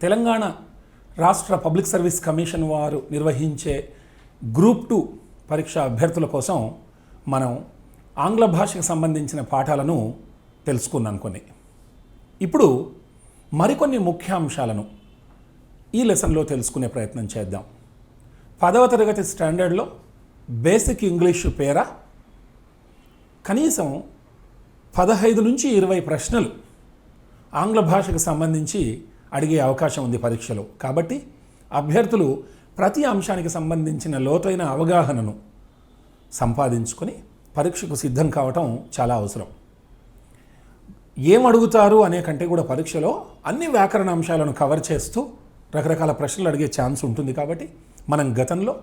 తెలంగాణ రాష్ట్ర public service commission వారు నిర్వహించే గ్రూప్ 2 పరీక్ష అభ్యర్థుల కోసం మనం ఆంగ్ల భాషకు సంబంధించిన పాఠాలను తెలుసుకున్నాం కొన్ని. ఇప్పుడు మరికొన్ని ముఖ్యాంశాలను ఈ లెసన్లో తెలుసుకునే ప్రయత్నం చేద్దాం. 10వ తరగతి స్టాండర్డ్లో బేసిక్ ఇంగ్లీషు పేర కనీసం 15 నుంచి 20 ప్రశ్నలు ఆంగ్ల భాషకు సంబంధించి అడిగే అవకాశం ఉంది పరీక్షలో. కాబట్టి అభ్యర్థులు ప్రతి అంశానికి సంబంధించిన లోతైన అవగాహనను సంపాదించుకొని పరీక్షకు సిద్ధం కావటం చాలా అవసరం. ఏం అడుగుతారు అనే కంటే కూడా పరీక్షలో అన్ని వ్యాకరణ అంశాలను కవర్ చేస్తూ రకరకాల ప్రశ్నలు అడిగే ఛాన్స్ ఉంటుంది. కాబట్టి మనం గతంలో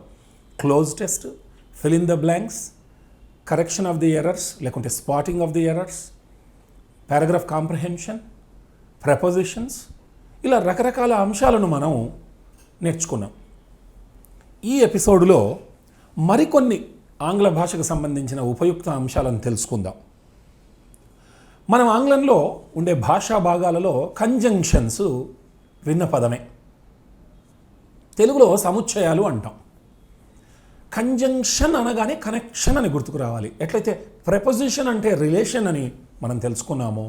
cloze test, fill in the blanks, correction of the errors లేకుంటే spotting of the errors, paragraph comprehension, prepositions, ఇలా రకరకాల అంశాలను మనం నేర్చుకున్నాం. ఈ ఎపిసోడ్లో మరికొన్ని ఆంగ్ల భాషకు సంబంధించిన ఉపయుక్త అంశాలను తెలుసుకుందాం. మనం ఆంగ్లంలో ఉండే భాషా భాగాలలో కంజంక్షన్స్ విన్న పదమే. తెలుగులో సముచ్చయాలు అంటాం. కంజంక్షన్ అనగానే కనెక్షన్ అని గుర్తుకు రావాలి. ఎట్లయితే ప్రపోజిషన్ అంటే రిలేషన్ అని మనం తెలుసుకున్నామో,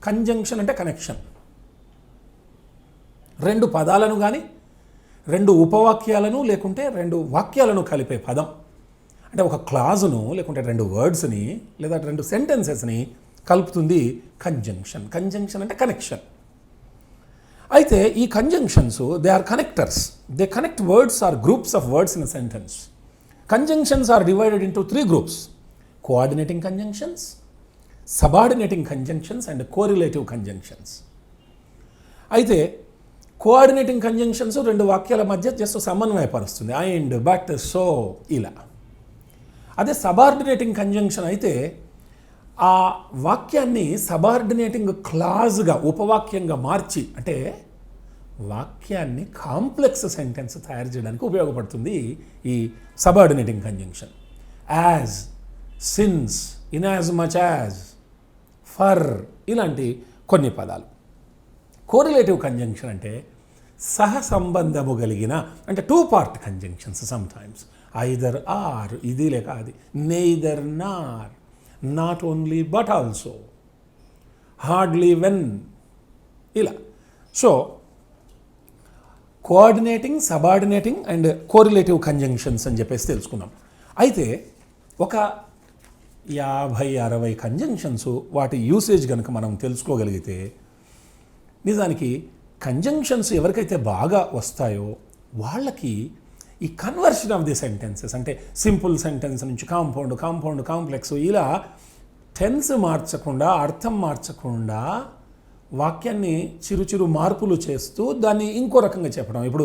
కంజంక్షన్ అంటే కనెక్షన్. రెండు పదాలను కానీ, రెండు ఉపవాక్యాలను లేకుంటే రెండు వాక్యాలను కలిపే పదం. అంటే ఒక క్లాజును లేకుంటే రెండు వర్డ్స్ని లేదా రెండు సెంటెన్సెస్ని కలుపుతుంది కంజంక్షన్. కంజంక్షన్ అంటే కనెక్షన్. అయితే ఈ conjunctions they are connectors. They connect words or groups of words in a sentence. Conjunctions are divided into 3 groups: coordinating conjunctions, subordinating conjunctions and correlative conjunctions. అయితే కోఆర్డినేటింగ్ కంజంక్షన్స్ రెండు వాక్యాల మధ్య just సమన్వయపరుస్తుంది. And, but, so ఇలా. అదే subordinating conjunction అయితే ఆ వాక్యాన్ని subordinating క్లాజ్గా, ఉపవాక్యంగా మార్చి, అంటే వాక్యాన్ని కాంప్లెక్స్ సెంటెన్స్ తయారు చేయడానికి ఉపయోగపడుతుంది ఈ subordinating conjunction. As, since, in as much as, for ఇలాంటి కొన్ని పదాలు. కోరిలేటివ్ కంజంక్షన్ అంటే సహసంబంధము కలిగిన, అంటే 2 part conjunctions. Sometimes either or, ఇది లేక అది, neither nor, not only but also, hardly when, ఇలా. So coordinating, subordinating and correlative conjunctions అని చెప్పేసి తెలుసుకున్నాం. అయితే ఒక 50-60 కంజంక్షన్స్ వాటి యూసేజ్ కనుక మనం తెలుసుకోగలిగితే, నిజానికి కంజంక్షన్స్ ఎవరికైతే బాగా వస్తాయో వాళ్ళకి ఈ కన్వర్షన్ ఆఫ్ ది సెంటెన్సెస్, అంటే సింపుల్ సెంటెన్స్ నుంచి కాంపౌండ్, కాంపౌండ్, కాంప్లెక్స్, ఇలా టెన్స్ మార్చకుండా, అర్థం మార్చకుండా వాక్యాన్ని చిరు మార్పులు చేస్తూ దాన్ని ఇంకో రకంగా చెప్పడం. ఇప్పుడు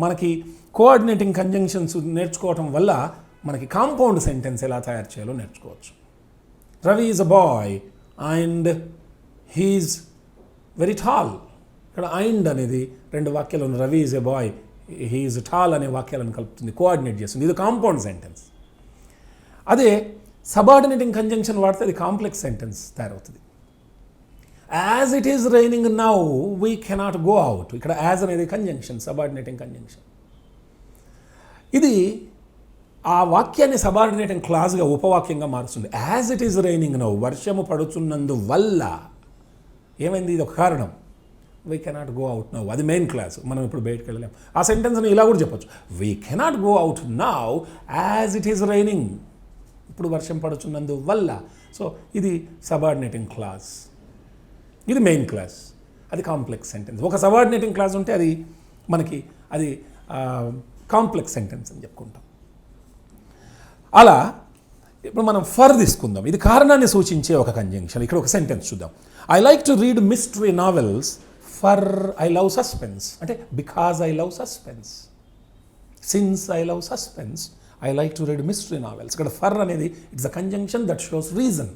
మనకి కోఆర్డినేటింగ్ కంజంక్షన్స్ నేర్చుకోవటం వల్ల మనకి కాంపౌండ్ సెంటెన్స్ ఎలా తయారు చేయాలో నేర్చుకోవచ్చు. Ravi is a boy and he is very tall. ఇక్కడ అండ్ అనేది రెండు వాక్యాలను, Ravi is a boy, he is tall అనే వాక్యాలను కలుపుతుంది, కోఆర్డినేట్ చేస్తుంది. ఇది కాంపౌండ్ సెంటెన్స్. అదే సబార్డినేటింగ్ కంజంక్షన్ వాడితే అది కాంప్లెక్స్ సెంటెన్స్ తయారవుతుంది. As it is raining now we cannot go out. ఇక్కడ యాజ్ అనేది కంజంక్షన్, సబార్డినేటింగ్ కంజంక్షన్. ఇది ఆ వాక్యాన్ని సబార్డినేటింగ్ క్లాజ్గా, ఉపవాక్యంగా మారుస్తుంది. As it is raining now, వర్షము పడుతున్నందువల్ల ఏమైంది, ఇది ఒక కారణం. We cannot go out now, అది మెయిన్ క్లాస్, మనం ఇప్పుడు బయటకు వెళ్ళలేం. ఆ సెంటెన్స్ని ఇలా కూడా చెప్పొచ్చు, we cannot go out now as it is raining, ఇప్పుడు వర్షం పడుతున్నందువల్ల. సో ఇది సబార్డినేటింగ్ క్లాజ్, ఇది మెయిన్ క్లాస్, అది కాంప్లెక్స్ సెంటెన్స్. ఒక సబార్డినేటింగ్ క్లాస్ ఉంటే అది మనకి అది కాంప్లెక్స్ సెంటెన్స్ అని చెప్పుకుంటాం. అలా ఇప్పుడు మనం ఫర్ తీసుకుందాం. ఇది కారణాన్ని సూచించే ఒక కంజంక్షన్. ఇక్కడ ఒక సెంటెన్స్ చూద్దాం. I like to read mystery novels for I love suspense, అంటే because I love suspense. Since I love suspense I like to read mystery novels. ఇక్కడ ఫర్ అనేది it's a conjunction that shows reason.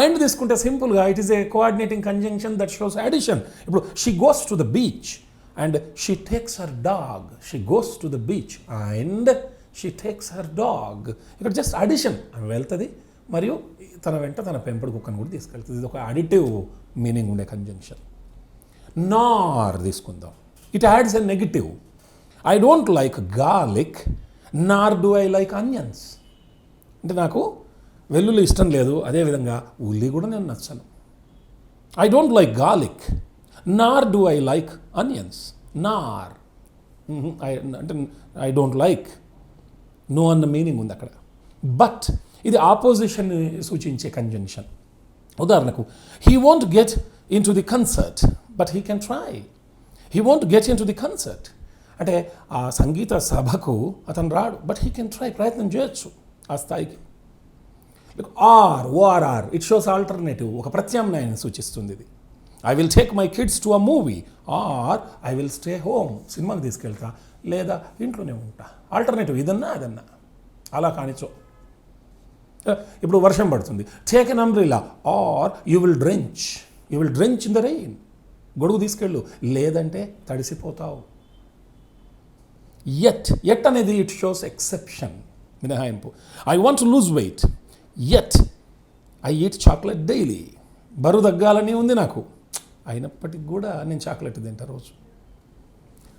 And తీసుకుంటే సింపుల్గా it is a coordinating conjunction that shows addition. ఇప్పుడు she goes to the beach and she takes her dog. She goes to the beach and she takes her dog. ఇక్కడ just addition, ఆమె వెళ్తుంది మరియు తన వెంట తన పెంపుడు కుక్కను కూడా తీసుకెళ్తుంది. ఇది ఒక అడిటివ్ మీనింగ్ ఉండే కంజంక్షన్. నార్ తీసుకుందాం. It adds a negative. I don't like garlic, nor do I like onions. అంటే నాకు వెల్లుల్లి ఇష్టం లేదు, అదేవిధంగా ఉల్లి కూడా నేను నచ్చను. I don't like garlic, nor do I like onions. Nor అంటే ఐ డోంట్ లైక్, నో అన్న మీనింగ్ ఉంది అక్కడ. బట్ ఇది ఆపోజిషన్ సూచించే కంజంక్షన్. ఉదాహరణకు, he won't get in to the concert but he can try. He won't get in to the concert అంటే ఆ సంగీత సభకు అతను రాడు, బట్ హీ కెన్ ట్రై, ప్రయత్నం చేయొచ్చు ఆ స్థాయికి. Or, O R R, it shows alternative, ఒక ప్రత్యామ్నాయాన్ని సూచిస్తుంది ఇది. I will take my kids to a movie, or I will stay home, సినిమాకి తీసుకెళ్తా, లేదా ఇంట్లోనే ఉంటా. ఆల్టర్నేటివ్ ఇదన్నా అదన్నా. అలా కానిచో, ఇప్పుడు వర్షం పడుతుంది, take an umbrella, or you will drench in the rain, గొడుగు తీసుకెళ్ళు, లేదంటే తడిసిపోతావు. ఎట్ అనేది ఇట్ షోస్ ఎక్సెప్షన్, మినహాయింపు. I want to lose weight, yet I eat chocolate daily. బరువు తగ్గాలని ఉంది నాకు, అయినప్పటికీ కూడా నేను చాక్లెట్ తింటా రోజు.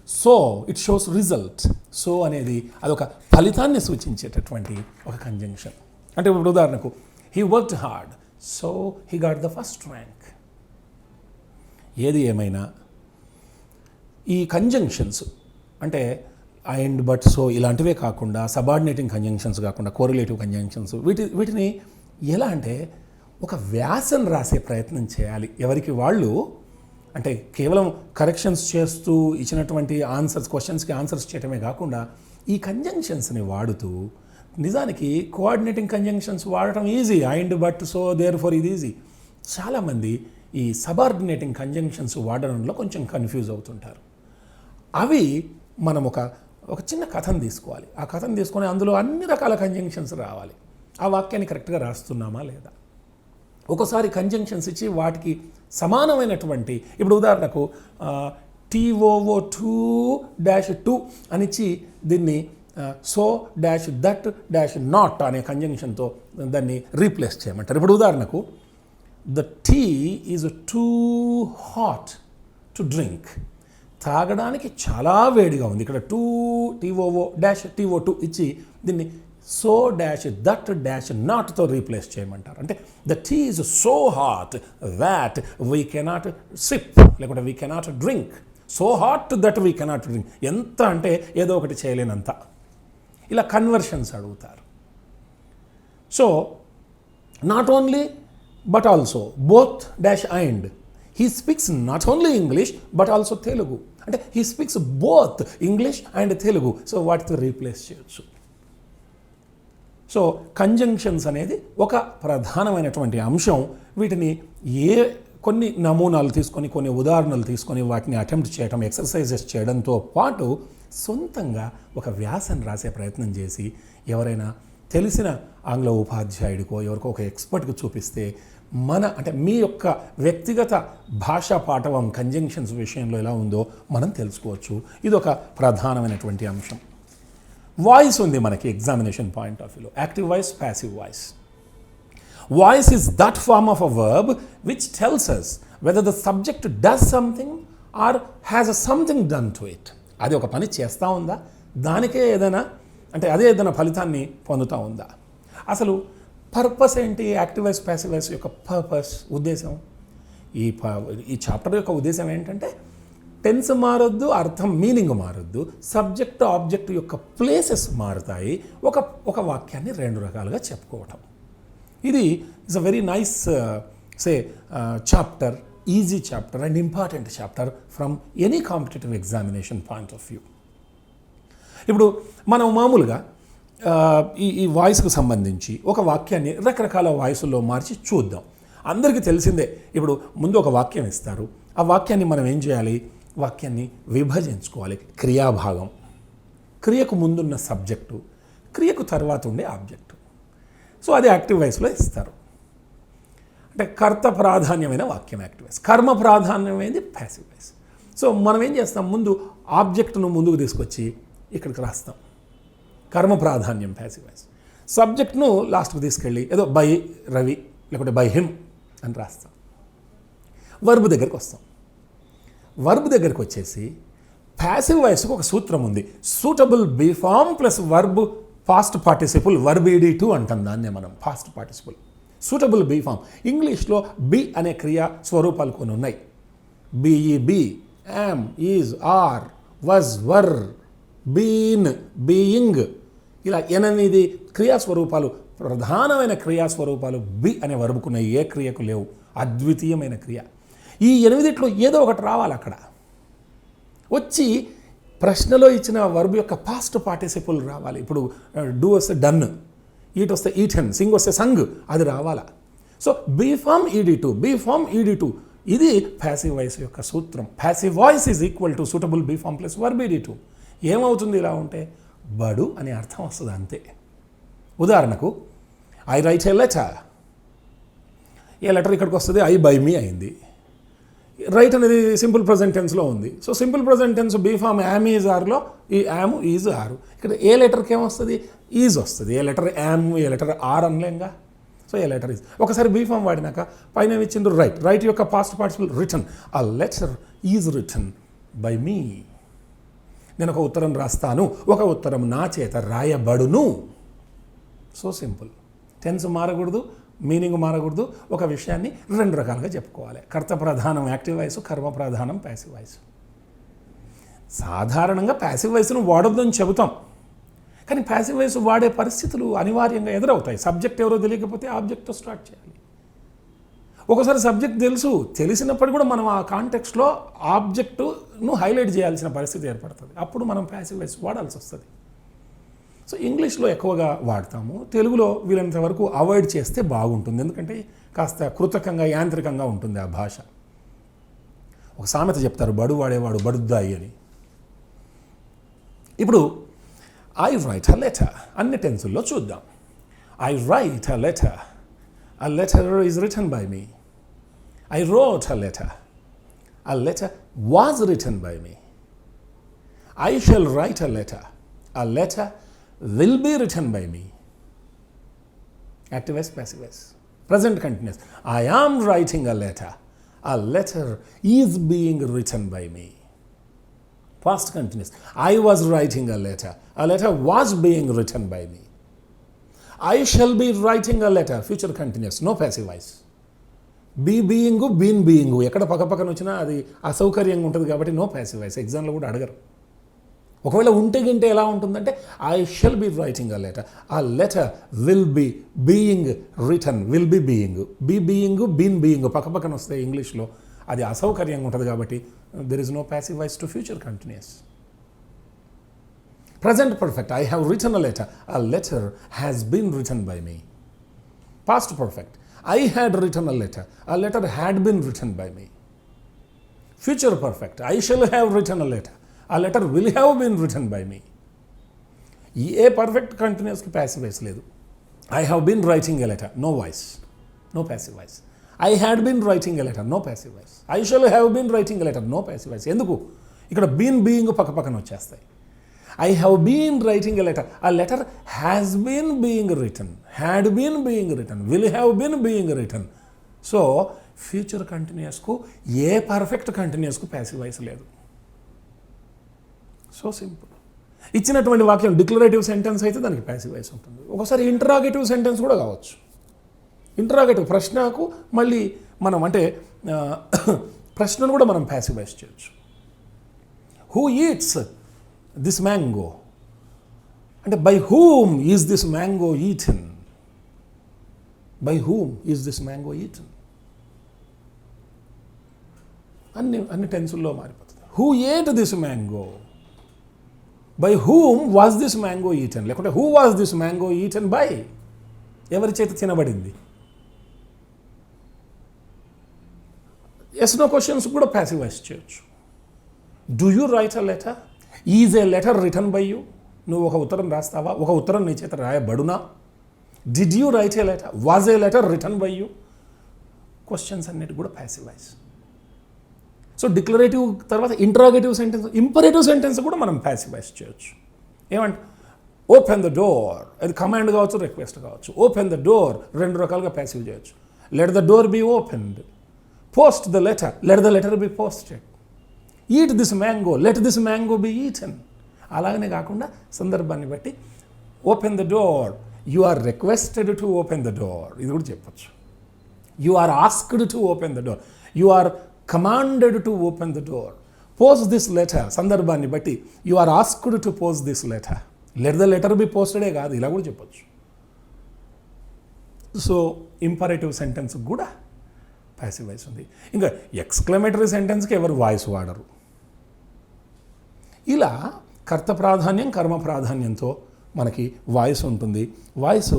So it shows result. So అనేది అదొక ఫలితాన్ని సూచించేటటువంటి ఒక కంజంక్షన్. అంటే ఇప్పుడు ఉదాహరణకు, he worked hard so he got the first rank. ఏది ఏమైనా ఈ కంజంక్షన్స్ అంటే అండ్, బట్, సో ఇలాంటివే కాకుండా, సబార్డినేటింగ్ కంజంక్షన్స్ కాకుండా కోరిలేటివ్ కంజంక్షన్స్, వీటిని ఎలా అంటే ఒక వ్యాసం రాసే ప్రయత్నం చేయాలి ఎవరికి వాళ్ళు. అంటే కేవలం కరెక్షన్స్ చేస్తూ ఇచ్చినటువంటి క్వశ్చన్స్కి ఆన్సర్స్ చేయటమే కాకుండా ఈ కంజంక్షన్స్ని వాడుతూ, నిజానికి కోఆర్డినేటింగ్ కంజంక్షన్స్ వాడటం easy, and, but, so, therefore ఇది ఈజీ. చాలామంది ఈ సబార్డినేటింగ్ కంజంక్షన్స్ వాడడంలో కొంచెం కన్ఫ్యూజ్ అవుతుంటారు. అవి మనం ఒక చిన్న కథను తీసుకోవాలి. ఆ కథను తీసుకొని అందులో అన్ని రకాల కంజంక్షన్స్ రావాలి. ఆ వాక్యాన్ని కరెక్ట్గా రాస్తున్నామా లేదా. ఒక్కోసారి కంజంక్షన్స్ ఇచ్చి వాటికి సమానమైనటువంటి, ఇప్పుడు ఉదాహరణకు TOO2-2 అనిచ్చి దీన్ని so dash that dash not అనే కంజంక్షన్తో దాన్ని రీప్లేస్ చేయమంటారు. ఇప్పుడు ఉదాహరణకు, the tea is too hot to drink. తాగడానికి చాలా వేడిగా ఉంది. ఇక్కడ TOO-TO2 ఇచ్చి దీన్ని సో డాష్ దట్ డాష్ నాట్తో రీప్లేస్ చేయమంటారు. అంటే the tea is so hot that we cannot sip, లేకుంటే we cannot drink. So hot that we cannot drink. ఎంత అంటే ఏదో ఒకటి చేయలేనంత. ఇలా కన్వర్షన్స్ అడుగుతారు. So not only but also, both dash and. He speaks not only English but also Telugu. అంటే he speaks both English and Telugu. So వాటితో replace చేయొచ్చు. సో కంజంక్షన్స్ అనేది ఒక ప్రధానమైనటువంటి అంశం. వీటిని కొన్ని నమూనాలు తీసుకొని, కొన్ని ఉదాహరణలు తీసుకొని వాటిని అటెంప్ట్ చేయడం, ఎక్సర్సైజెస్ చేయడంతో పాటు సొంతంగా ఒక వ్యాసం రాసే ప్రయత్నం చేసి ఎవరైనా తెలిసిన ఆంగ్ల ఉపాధ్యాయుడికో ఎవరికో ఒక ఎక్స్పర్ట్కి చూపిస్తే అంటే మీ యొక్క వ్యక్తిగత భాషా పాఠవం కంజంక్షన్స్ విషయంలో ఎలా ఉందో మనం తెలుసుకోవచ్చు. ఇది ఒక ప్రధానమైనటువంటి అంశం. వాయిస్ ఉంది మనకి ఎగ్జామినేషన్ పాయింట్ ఆఫ్ వ్యూలో, active voice, passive voice. Voice is that form of a verb which tells us whether the subject does something or has a something done to it. అది ఒక పని చేస్తూ ఉందా, దానికే ఏదైనా అంటే అదే ఏదైనా ఫలితాన్ని పొందుతూ ఉందా. అసలు పర్పస్ ఏంటి? యాక్టివ్ వాయిస్, ప్యాసివ్ వాయిస్ యొక్క పర్పస్, ఉద్దేశం. ఈ చాప్టర్ యొక్క ఉద్దేశం ఏంటంటే టెన్స్ మారొద్దు, అర్థం మీనింగ్ మారొద్దు, సబ్జెక్ట్ ఆబ్జెక్ట్ యొక్క ప్లేసెస్ మారుతాయి. ఒక వాక్యాన్ని రెండు రకాలుగా చెప్పుకోవటం. ఇది is a very nice chapter, easy chapter and important chapter from any competitive examination point of view. ఇప్పుడు మనం మామూలుగా ఈ వాయిస్కు సంబంధించి ఒక వాక్యాన్ని రకరకాల వాయిస్లో మార్చి చూద్దాం. అందరికీ తెలిసిందే, ఇప్పుడు ముందు ఒక వాక్యం ఇస్తారు, ఆ వాక్యాన్ని మనం ఏం చేయాలి, వాక్యాన్ని విభజించుకోవాలి. క్రియాభాగం, క్రియకు ముందున్న సబ్జెక్టు, క్రియకు తర్వాత ఉండే ఆబ్జెక్టు. సో అది యాక్టివ్ వాయిస్లో ఇస్తారు. అంటే కర్త ప్రాధాన్యమైన వాక్యం యాక్టివ్ వాయిస్, కర్మ ప్రాధాన్యమైనది ప్యాసివ్ వాయిస్. సో మనం ఏం చేస్తాం, ముందు ఆబ్జెక్టును ముందుకు తీసుకొచ్చి ఇక్కడికి రాస్తాం, కర్మ ప్రాధాన్యం ప్యాసివ్ వాయిస్. సబ్జెక్ట్ను లాస్ట్కి తీసుకెళ్ళి ఏదో బై రవి లేకుంటే బై హిమ్ అని రాస్తాం. వర్బ్ దగ్గరికి వస్తాం. వర్బ్ దగ్గరికి వచ్చేసి ప్యాసివ్ వాయిస్కి ఒక సూత్రం ఉంది. Suitable be form plus verb past participle verb ED2 అంటాం దాన్నే మనం past participle. Suitable be form. ఇంగ్లీష్లో బి అనే క్రియా స్వరూపాలు కొన్ని ఉన్నాయి. Be, am, is, are, was, were, been, being, ఇలా 8 క్రియాస్వరూపాలు, ప్రధానమైన క్రియాస్వరూపాలు బి అనే వర్బుకున్న ఏ క్రియకు లేవు. అద్వితీయమైన క్రియ. ఈ 8 ఏదో ఒకటి రావాలి అక్కడ. వచ్చి ప్రశ్నలో ఇచ్చిన వర్బ్ యొక్క పాస్ట్ పార్టిసిపుల్ రావాలి. ఇప్పుడు డూ వస్తే డన్, ఈట్ వస్తే ఈటెన్, సింగ్ వస్తే సంగ్, అది రావాలా. సో బీ ఫామ్ ED2 ఇది ప్యాసివ్ వాయిస్ యొక్క సూత్రం. Passive voice is equal to suitable be form plus verb ED2. ఏమవుతుంది ఇలా ఉంటే? బడు అనే అర్థం వస్తుంది అంతే. ఉదాహరణకు I right a letter. A letter ఇక్కడికి వస్తుంది? ఐ బై మీ అయింది. రైట్ అనేది సింపుల్ ప్రజెంట్ టెన్స్లో ఉంది. So simple present tense be form am is ఆర్లో ఈ యామ్ ఈజ్ ఆరు. ఇక్కడ ఏ లెటర్కి ఏమొస్తుంది? ఈజ్ వస్తుంది. A letter am, a letter are అనలేంగా. So a letter is. ఒకసారి బీ ఫామ్ వాడినాక పైన ఇచ్చిండ్రు రైట్. రైట్ యొక్క past participle written. A letter is written by me. నేను ఒక ఉత్తరం రాస్తాను, ఒక ఉత్తరం నా చేత రాయబడును. So simple. టెన్స్ మారకూడదు, మీనింగ్ మారకూడదు. ఒక విషయాన్ని 2 రకాలుగా చెప్పుకోవాలి. కర్త ప్రధానం యాక్టివ్ వాయిస్, కర్మ ప్రధానం ప్యాసివ్ వాయిస్. సాధారణంగా ప్యాసివ్ వాయిస్ను వాడొద్దని చెబుతాం, కానీ ప్యాసివ్ వాయిస్ వాడే పరిస్థితులు అనివార్యంగా ఎదురవుతాయి. సబ్జెక్ట్ ఎవరో తెలియకపోతే ఆబ్జెక్ట్తో స్టార్ట్ చేయాలి. ఒకసారి సబ్జెక్ట్ తెలిసినప్పటికీ కూడా మనం ఆ కాంటెక్స్ట్లో ఆబ్జెక్టును హైలైట్ చేయాల్సిన పరిస్థితి ఏర్పడుతుంది. అప్పుడు మనం ప్యాసివ్ వాయిస్ వాడాల్సి వస్తుంది. సో ఇంగ్లీష్లో ఎక్కువగా వాడతాము, తెలుగులో వీలంత వరకు అవాయిడ్ చేస్తే బాగుంటుంది. ఎందుకంటే కాస్త కృతకంగా, యాంత్రికంగా ఉంటుంది ఆ భాష. ఒక సామెత చెప్తారు, బడు వాడేవాడు బడుద్దాయి అని. ఇప్పుడు ఐ రైట్ అ లెటర్ అన్ని టెన్సుల్లో చూద్దాం. I write a letter. A letter is written by me. I wrote a letter. A letter was written by me. I shall write a letter. A letter will be written by me. Active voice, passive voice. Present continuous. I am writing a letter. A letter is being written by me. Past continuous. I was writing a letter. A letter was being written by me. I shall be writing a letter. Future continuous. No passive voice. Be being, been being. ఎక్కడ పక్కన వచ్చినా అది అసౌకర్యంగా ఉంటుంది కాబట్టి no passive voice. ఎగ్జామ్లో కూడా అడగరు. ఒకవేళ ఉంటే గింటే ఎలా ఉంటుందంటే I shall be writing a letter. A letter will be being written. Will be being. Be being, been being పక్కన వస్తే ఇంగ్లీష్లో అది అసౌకర్యంగా ఉంటుంది కాబట్టి there is no passive voice to future continuous. Present perfect. I have written a letter. A letter has been written by me. Past perfect. I had written a letter. A letter had been written by me. Future perfect. I shall have written a letter. A letter will have been written by me. A perfect కంటిన్యూస్కి passive voice లేదు. I have been writing a letter. No voice. No passive voice. I had been writing a letter. No passive voice. I shall have been writing a letter. No passive voice. ఎందుకు? ఇక్కడ been being పక్కన వచ్చేస్తాయి. I have been writing a letter. A letter has been being written, had been being written, will have been being written. So, future continuousకు a perfect కంటిన్యూస్కు passive voice లేదు. So simple. ఇచ్చినటువంటి వాక్యం declarative sentence అయితే దానికి passive voice ఉంటుంది. ఒకసారి interrogative sentence కూడా కావచ్చు. ఇంటరాగేటివ్ ప్రశ్నకు మళ్ళీ మనం అంటే ప్రశ్నను కూడా మనం ప్యాసివ్ వాయిస్ చేయొచ్చు. Who eats this mango? అంటే by whom is this mango eaten? By whom is this mango eaten? అన్ని టెన్సుల్లో మారిపోతుంది. Who ate this mango? By whom was this mango eaten? లేకుంటే who was this mango eaten by? ఎవరి చేత తినబడింది? Yes no questions కూడా passive voice చేయొచ్చు. Do you write a letter? Is a letter written by you. నువ్వు ఒక ఉత్తరం రాస్తావా? ఒక ఉత్తరం నీ చేత రాయబడునా? Did you write a letter? Was a letter written by you? Questions అన్నిటి కూడా ప్యాసివ్ వాయిస్. సో డిక్లరేటివ్ తర్వాత ఇంటరాగేటివ్ సెంటెన్స్, ఇంపరేటివ్ సెంటెన్స్ కూడా మనం ప్యాసివ్ వాయిస్ చేయొచ్చు. ఏమంటే ఓపెన్ ద డోర్, అది కమాండ్ కావచ్చు, రిక్వెస్ట్ కావచ్చు. ఓపెన్ ద డోర్ 2 రకాలుగా ప్యాసివ్ చేయొచ్చు. Let the door be opened. Post the letter, let the letter be posted. Eat this mango, let this mango be eaten. అలాగనే కాకుండా సందర్భాన్ని బట్టి open the door, you are requested to open the door, ఇది కూడా చెప్పచ్చు. You are asked to open the door, you are commanded to open the door. Post this letter, సందర్భాన్ని బట్టి you are asked to post this letter, let the letter B పోస్టెడే కాదు, ఇలా కూడా చెప్పచ్చు. So imperative sentence కూడా passive voice ఉంది. ఇంకా exclamatory సెంటెన్స్కి ఎవరు వాయిస్ వాడరు. ఇలా కర్త ప్రాధాన్యం కర్మ ప్రాధాన్యంతో మనకి వాయిస్ ఉంటుంది. వాయిస్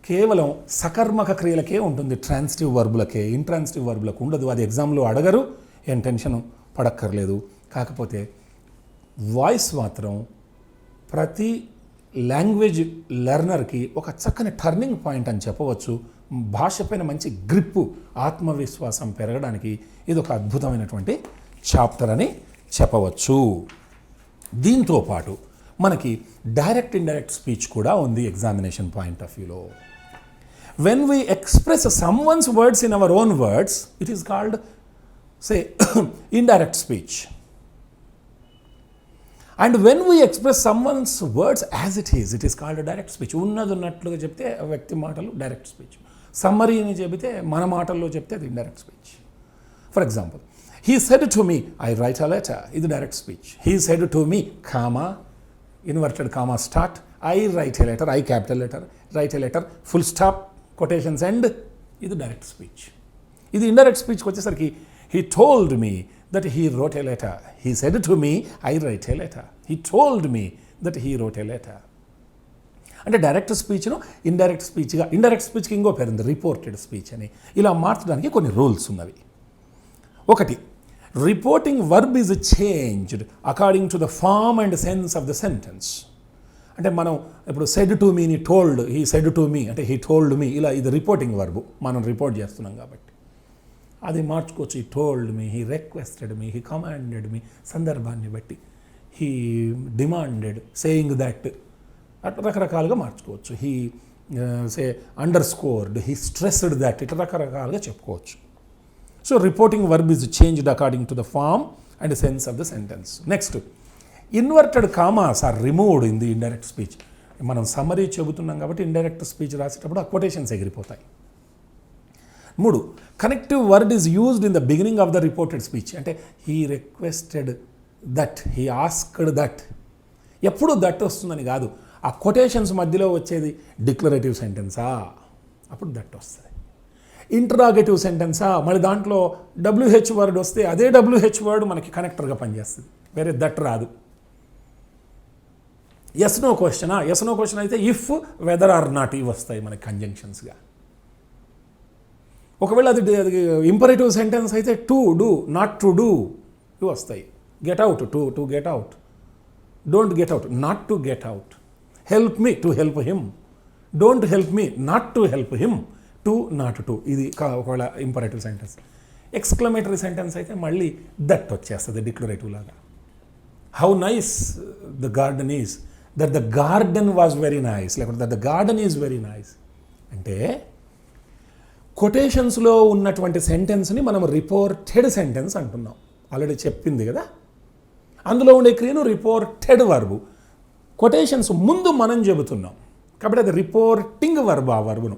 కేవలం సకర్మక క్రియలకే ఉంటుంది, ట్రాన్సిటివ్ వర్బులకే, ఇంట్రాన్సిటివ్ వర్బులకు ఉండదు. అది ఎగ్జామ్లో అడగరు, ఏం టెన్షన్ పడక్కర్లేదు. కాకపోతే వాయిస్ మాత్రం ప్రతి లాంగ్వేజ్ లెర్నర్కి ఒక చక్కని టర్నింగ్ పాయింట్ అని చెప్పవచ్చు. భాష పైన మంచి గ్రిప్పు, ఆత్మవిశ్వాసం పెరగడానికి ఇది ఒక అద్భుతమైనటువంటి చాప్టర్ అని చెప్పవచ్చు. దీంతో పాటు మనకి డైరెక్ట్ ఇండైరెక్ట్ స్పీచ్ కూడా ఉంది ఎగ్జామినేషన్ పాయింట్ ఆఫ్ వ్యూలో. When we express someone's words in our own words, it is called say indirect speech. And when we express someone's words as it is called direct speech. ఉన్నట్లుగా చెప్తే వ్యక్తి మాటలు direct speech. సమ్మరీని చెబితే మన మాటల్లో చెప్తే అది indirect speech. For example, he said to me I write a letter, ఇది direct speech. He said to me comma, inverted comma start, I write a letter, I capital letter, write a letter, full stop, quotations end, ఇది direct speech. ఇది indirect స్పీచ్కి వచ్చేసరికి he told me that he wrote a letter. He said to me, I write a letter. He told me that he wrote a letter. అంటే direct స్పీచ్ను indirect స్పీచ్గా, indirect స్పీచ్కి ఇంకో పేరు ఉంది reported speech అని. ఇలా మార్చడానికి కొన్ని రూల్స్ ఉన్నవి. ఒకటి, reporting verb is changed according to the form and sense of the sentence. అంటే మనం ఇప్పుడు సెడ్ టు మీని told, he said to me అంటే హీ టోల్డ్ మీ, ఇలా ఇది రిపోర్టింగ్ వర్బ్, మనం రిపోర్ట్ చేస్తున్నాం కాబట్టి అది మార్చుకోవచ్చు. He told me, he requested me, he commanded me, సందర్భాన్ని బట్టి హీ డిమాండెడ్, సేయింగ్ దట్, అట్లా రకరకాలుగా మార్చుకోవచ్చు. He say underscored, he stressed that, ఇట్లా రకరకాలుగా చెప్పుకోవచ్చు. So reporting verb is changed according to the form and sense of the sentence. Next, inverted commas are removed in the indirect speech. మనం summary చెబుతున్నాం కాబట్టి indirect speech రాసేటప్పుడు ఆ quotations ఎగిరిపోతాయి. 3, connective word is used in the beginning of the reported speech. అంటే he requested that, he asked that, ఎప్పుడు that వస్తుందని కాదు, ఆ కొటేషన్స్ మధ్యలో వచ్చేది డిక్లరేటివ్ సెంటెన్సా, అప్పుడు దట్ వస్తుంది. ఇంటరాగేటివ్ సెంటెన్సా, మళ్ళీ దాంట్లో WH వర్డ్ వస్తే అదే WH వర్డ్ మనకి కనెక్టర్గా పనిచేస్తుంది, వేరే దట్ రాదు. ఎస్ నో క్వశ్చనా, ఎస్ నో క్వశ్చన్ అయితే ఇఫ్, వెదర్ ఆర్ నాట్, ఇవి వస్తాయి మనకి కంజంక్షన్స్గా. ఒకవేళ అది ఇంపరేటివ్ సెంటెన్స్ అయితే to do, not to do, ఇవి వస్తాయి. Get out, to get out, don't get out, not to get out, help me, to help him, don't help me, not to help him, to not to, ఇది ఒకవేళ imperative sentence. Exclamatory sentence అయితే మళ్ళీ that వచ్చేస్తుంది declarative లాగా. How nice the garden is, that the garden was very nice, లేకపోతే that the garden is very nice. అంటే కొటేషన్స్లో ఉన్నటువంటి సెంటెన్స్ని మనం రిపోర్టెడ్ సెంటెన్స్ అంటున్నాం, ఆల్రెడీ చెప్పింది కదా. అందులో ఉండే క్రియను రిపోర్టెడ్ వర్బు, కొటేషన్స్ ముందు మనం చెబుతున్నాం కాబట్టి అది రిపోర్టింగ్ వర్బ్. ఆ వర్బును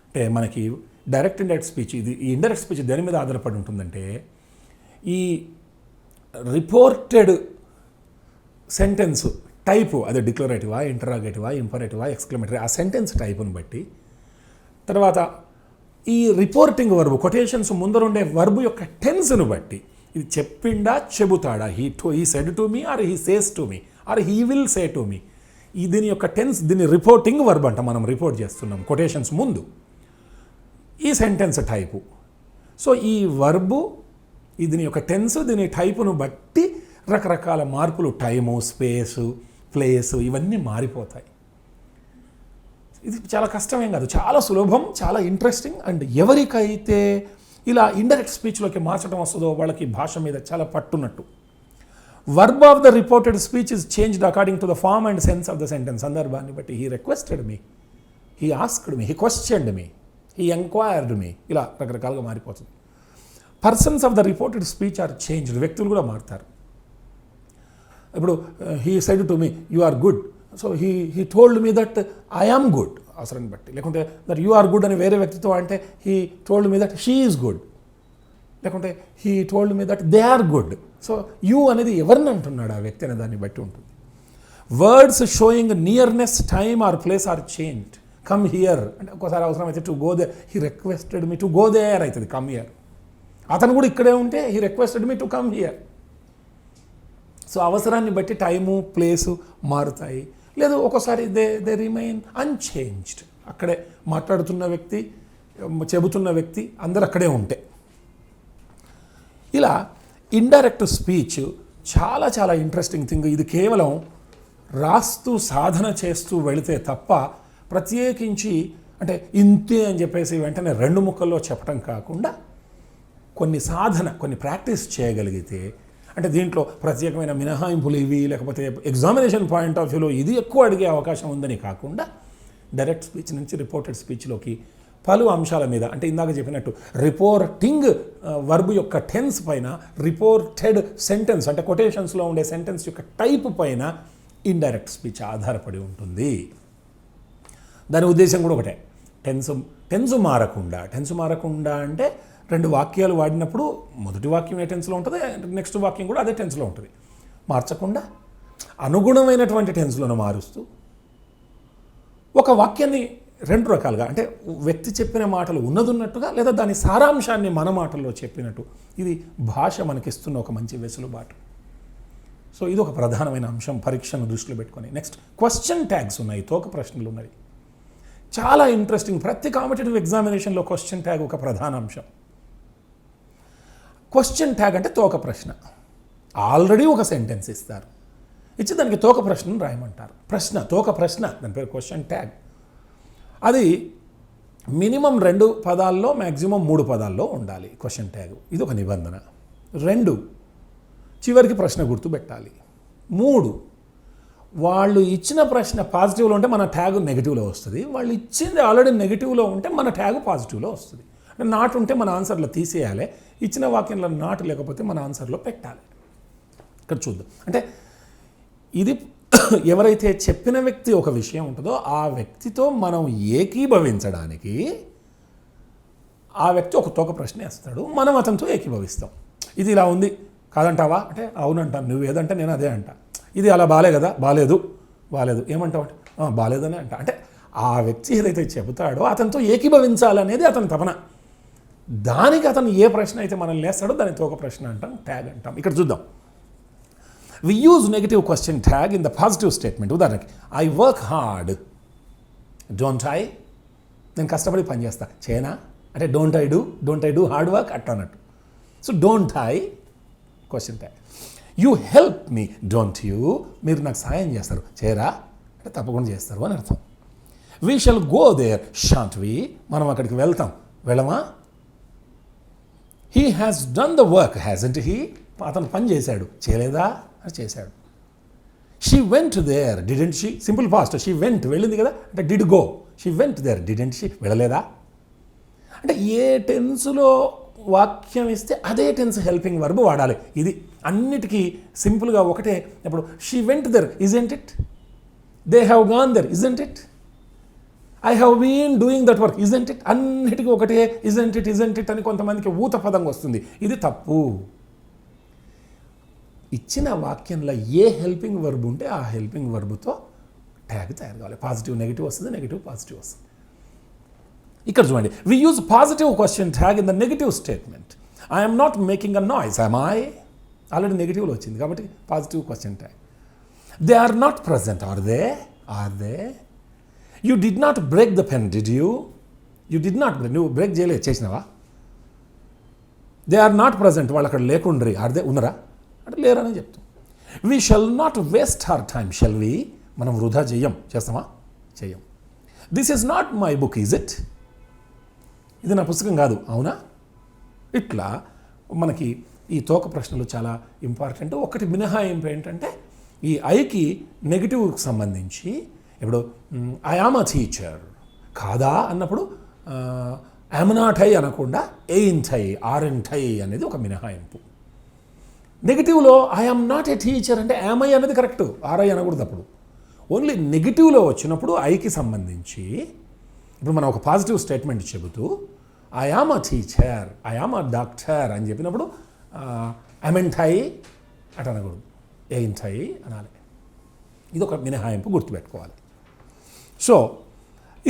అంటే మనకి డైరెక్ట్ ఇండైరెక్ట్ స్పీచ్, ఇది ఈ ఇండైరెక్ట్ స్పీచ్ దేని మీద ఆధారపడి ఉంటుందంటే ఈ రిపోర్టెడ్ సెంటెన్స్ టైపు, అదే డిక్లరేటివా, ఇంటరాగేటివా, ఇంపరేటివా, ఎక్స్క్లమేటరీ, ఆ సెంటెన్స్ టైపును బట్టి, తర్వాత ఈ రిపోర్టింగ్ వర్బు కొటేషన్స్ ముందరుండే వర్బు యొక్క టెన్స్ను బట్టి, ఇది చెప్పిండా చెబుతాడా, he said to me or he says to me or he will say to me, ఈ దీని యొక్క టెన్స్, దీన్ని రిపోర్టింగ్ వర్బ్ అంట. మనం రిపోర్ట్ చేస్తున్నాం కొటేషన్స్ ముందు, ఈ సెంటెన్స్ టైపు. సో ఈ వర్బు, దీని యొక్క టెన్స్, దీని టైపును బట్టి రకరకాల మార్పులు, టైము, స్పేసు, ప్లేసు, ఇవన్నీ మారిపోతాయి. ఇది చాలా కష్టమేం కాదు, చాలా సులభం, చాలా ఇంట్రెస్టింగ్. అండ్ ఎవరికైతే ఇలా ఇండైరెక్ట్ స్పీచ్లోకి మార్చడం వస్తుందో వాళ్ళకి భాష మీద చాలా పట్టున్నట్టు. Verb of the reported speech is changed according to the form and sense of the sentence. సందర్భాన్ని బట్టి he requested me, he asked me, he questioned me, he enquired me, ఇలా రకరకాలుగా మారిపోతుంది. Persons of the reported speech are changed, వ్యక్తులు కూడా మారుతారు. ఇప్పుడు he said to me you are good, so he told me that I am good అవసరాన్ని బట్టి, లేకుంటే దట్ యు ఆర్ గుడ్ అని వేరే వ్యక్తితో అంటే he told me that she is good, లేకుంటే he told me that they are good. So you అనేది ఎవరిని అంటున్నాడు ఆ వ్యక్తి అనే దాన్ని బట్టి ఉంటుంది. Words showing nearness, time or place are changed. Come here అంటే ఒక్కోసారి అవసరం అయితే to go there, he requested me to go there అవుతుంది కమ్ హియర్. అతను కూడా ఇక్కడే ఉంటే he requested me to come here. So అవసరాన్ని బట్టి టైము ప్లేసు మారుతాయి. లేదు ఒక్కోసారి దే రిమైన్ అన్చేంజ్డ్, అక్కడే మాట్లాడుతున్న వ్యక్తి చెబుతున్న వ్యక్తి అందరు అక్కడే ఉంటే. ఇలా ఇండైరెక్ట్ స్పీచ్ చాలా చాలా ఇంట్రెస్టింగ్ థింగ్. ఇది కేవలం రాస్తూ సాధన చేస్తూ వెళితే తప్ప ప్రత్యేకించి అంటే ఇంతే అని చెప్పేసి వెంటనే 2 ముక్కల్లో చెప్పడం కాకుండా కొన్ని సాధన కొన్ని ప్రాక్టీస్ చేయగలిగితే, అంటే దీంట్లో ప్రత్యేకమైన మినహాయింపులు ఇవి లేకపోతే ఎగ్జామినేషన్ పాయింట్ ఆఫ్ వ్యూలో ఇది ఎక్కువ అడిగే అవకాశం ఉందని కాకుండా డైరెక్ట్ స్పీచ్ నుంచి రిపోర్టెడ్ స్పీచ్లోకి పలు అంశాల మీద, అంటే ఇందాక చెప్పినట్టు రిపోర్టింగ్ వర్బ్ యొక్క టెన్స్ పైన, రిపోర్టెడ్ సెంటెన్స్ అంటే కొటేషన్స్లో ఉండే సెంటెన్స్ యొక్క టైప్ పైన ఇండైరెక్ట్ స్పీచ్ ఆధారపడి ఉంటుంది. దాని ఉద్దేశం కూడా ఒకటే, టెన్స్ మారకుండా అంటే 2 వాక్యాలు వాడినప్పుడు మొదటి వాక్యం ఏ టెన్స్లో ఉంటుంది, నెక్స్ట్ వాక్యం కూడా అదే టెన్స్లో ఉంటుంది. మార్చకుండా అనుగుణమైనటువంటి టెన్స్లను మారుస్తూ ఒక వాక్యాన్ని 2 రకాలుగా, అంటే వ్యక్తి చెప్పిన మాటలు ఉన్నదున్నట్టుగా లేదా దాని సారాంశాన్ని మన మాటల్లో చెప్పినట్టు, ఇది భాష మనకిస్తున్న ఒక మంచి వెసులుబాటు. సో ఇది ఒక ప్రధానమైన అంశం పరీక్షను దృష్టిలో పెట్టుకొని. నెక్స్ట్ క్వశ్చన్ ట్యాగ్స్ ఉన్నాయి, తోక ప్రశ్నలు ఉన్నాయి. చాలా ఇంట్రెస్టింగ్. ప్రతి కాంపిటేటివ్ ఎగ్జామినేషన్లో క్వశ్చన్ ట్యాగ్ ఒక ప్రధాన అంశం. క్వశ్చన్ ట్యాగ్ అంటే తోక ప్రశ్న. ఆల్రెడీ ఒక సెంటెన్స్ ఇస్తారు, ఇచ్చి దానికి తోక ప్రశ్నను రాయమంటారు. తోక ప్రశ్న, దాని పేరు క్వశ్చన్ ట్యాగ్. అది మినిమం 2 పదాల్లో మ్యాక్సిమం 3 పదాల్లో ఉండాలి క్వశ్చన్ ట్యాగ్. ఇది ఒక నిబంధన. 2, చివరికి ప్రశ్న గుర్తు పెట్టాలి. 3, వాళ్ళు ఇచ్చిన ప్రశ్న పాజిటివ్లో ఉంటే మన ట్యాగ్ నెగిటివ్లో వస్తుంది. వాళ్ళు ఇచ్చింది ఆల్రెడీ నెగిటివ్లో ఉంటే మన ట్యాగ్ పాజిటివ్లో వస్తుంది. అంటే నాట్ ఉంటే మన ఆన్సర్లో తీసేయాలి, ఇచ్చిన వాక్యంలో నాట్ లేకపోతే మన ఆన్సర్లో పెట్టాలి. ఇక్కడ చూద్దాం. అంటే ఇది ఎవరైతే చెప్పిన వ్యక్తి ఒక విషయం ఉంటుందో ఆ వ్యక్తితో మనం ఏకీభవించడానికి ఆ వ్యక్తి ఒక తోక ప్రశ్న వేస్తాడు, మనం అతనితో ఏకీభవిస్తాం. ఇది ఇలా ఉంది కాదంటావా అంటే అవునంటాను, నువ్వు ఏదంటే నేను అదే అంటా. ఇది అలా బాలేదు ఏమంటావు అంటే బాలేదని అంట. అంటే ఆ వ్యక్తి ఏదైతే చెబుతాడో అతనితో ఏకీభవించాలనేది అతని తపన. దానికి అతను ఏ ప్రశ్న అయితే మనం లేస్తాడో దాన్ని తోక ప్రశ్న అంటాం, ట్యాగ్ అంటాం. ఇక్కడ చూద్దాం. We use negative question tag in the positive statement. ఉదాహరణకి I work hard, don't I, నేను కష్టపడి పని చేస్తా, చేయనా అంటే don't I do hard work అట్లా అన్నట్టు. So don't I question tag. You help me, don't you, మీరు నాకు సాయం చేస్తారు, చేయరా అంటే తప్పకుండా చేస్తారు అని అర్థం. We shall go there, shan't we, మనం అక్కడికి వెళ్తాం, వెళ్ళమా. He has done the work, hasn't he, అతను పని చేశాడు, చేయలేదా అని చేశాడు. She went there, didn't she, simple past, she went వెళ్ళింది కదా అంటే did go, she went there, didn't she వెళ్ళలేదా. అంటే ఏ టెన్స్లో వాక్యం ఇస్తే అదే టెన్స్ హెల్పింగ్ వర్బ్ వాడాలి. ఇది అన్నిటికీ సింపుల్గా ఒకటే. ఇప్పుడు she went there, isn't it, they have gone there, isn't it, I have been doing that work, isn't it, అన్నిటికీ ఒకటే ఇజెంట్ ఇట్ అని కొంతమందికి ఊత పదంగా వస్తుంది. ఇది తప్పు. ఇచ్చిన వాక్యంలో ఏ హెల్పింగ్ వర్బ్ ఉంటే ఆ హెల్పింగ్ వర్బ్తో ట్యాగ్ తయారు కావాలి. పాజిటివ్ నెగిటివ్ వస్తుంది, నెగిటివ్ పాజిటివ్ వస్తుంది. ఇక్కడ చూడండి, we use positive question tag in the negative statement. I'm not making a noise, I'm I, already నెగిటివ్లో వచ్చింది కాబట్టి positive question tag. They are not present, are they. You did not break the pen, did you did not break, నువ్వు break చేయలేదు, చేసినావా. They are not present, వాళ్ళు అక్కడ లేకుండ్రి, are they, ఉన్నరా అంటే లేరని చెప్తాం. We shall not waste her time, shall we, మనం వృధా చేస్తామా, చెయ్యం. This is not my book, is it, ఇది నా పుస్తకం కాదు, అవునా. ఇట్లా మనకి ఈ తోక ప్రశ్నలు చాలా ఇంపార్టెంట్. ఒకటి మినహాయింపు ఏంటంటే ఈ ఐకి నెగిటివ్కి సంబంధించి ఇప్పుడు ఐ ఆమ్ అ టీచర్ కాదా అన్నప్పుడు యామ్ నాట్ ఐ అనకుండా ఎయింట్ ఐ, ఆర్ఎంట్ ఐ అనేది ఒక మినహాయింపు. నెగిటివ్లో ఐఎమ్ నాట్ ఏ టీచర్ అంటే యామై అనేది కరెక్ట్, ఆర్ఐ అనకూడదు. అప్పుడు ఓన్లీ నెగిటివ్లో వచ్చినప్పుడు ఐకి సంబంధించి ఇప్పుడు మనం ఒక పాజిటివ్ స్టేట్మెంట్ చెబుతూ I am a teacher, I am a doctor అని చెప్పినప్పుడు అమెంటాయి అటు అనకూడదు, ఏంటాయి అనాలి. ఇది ఒక మినహాయింపు గుర్తుపెట్టుకోవాలి. సో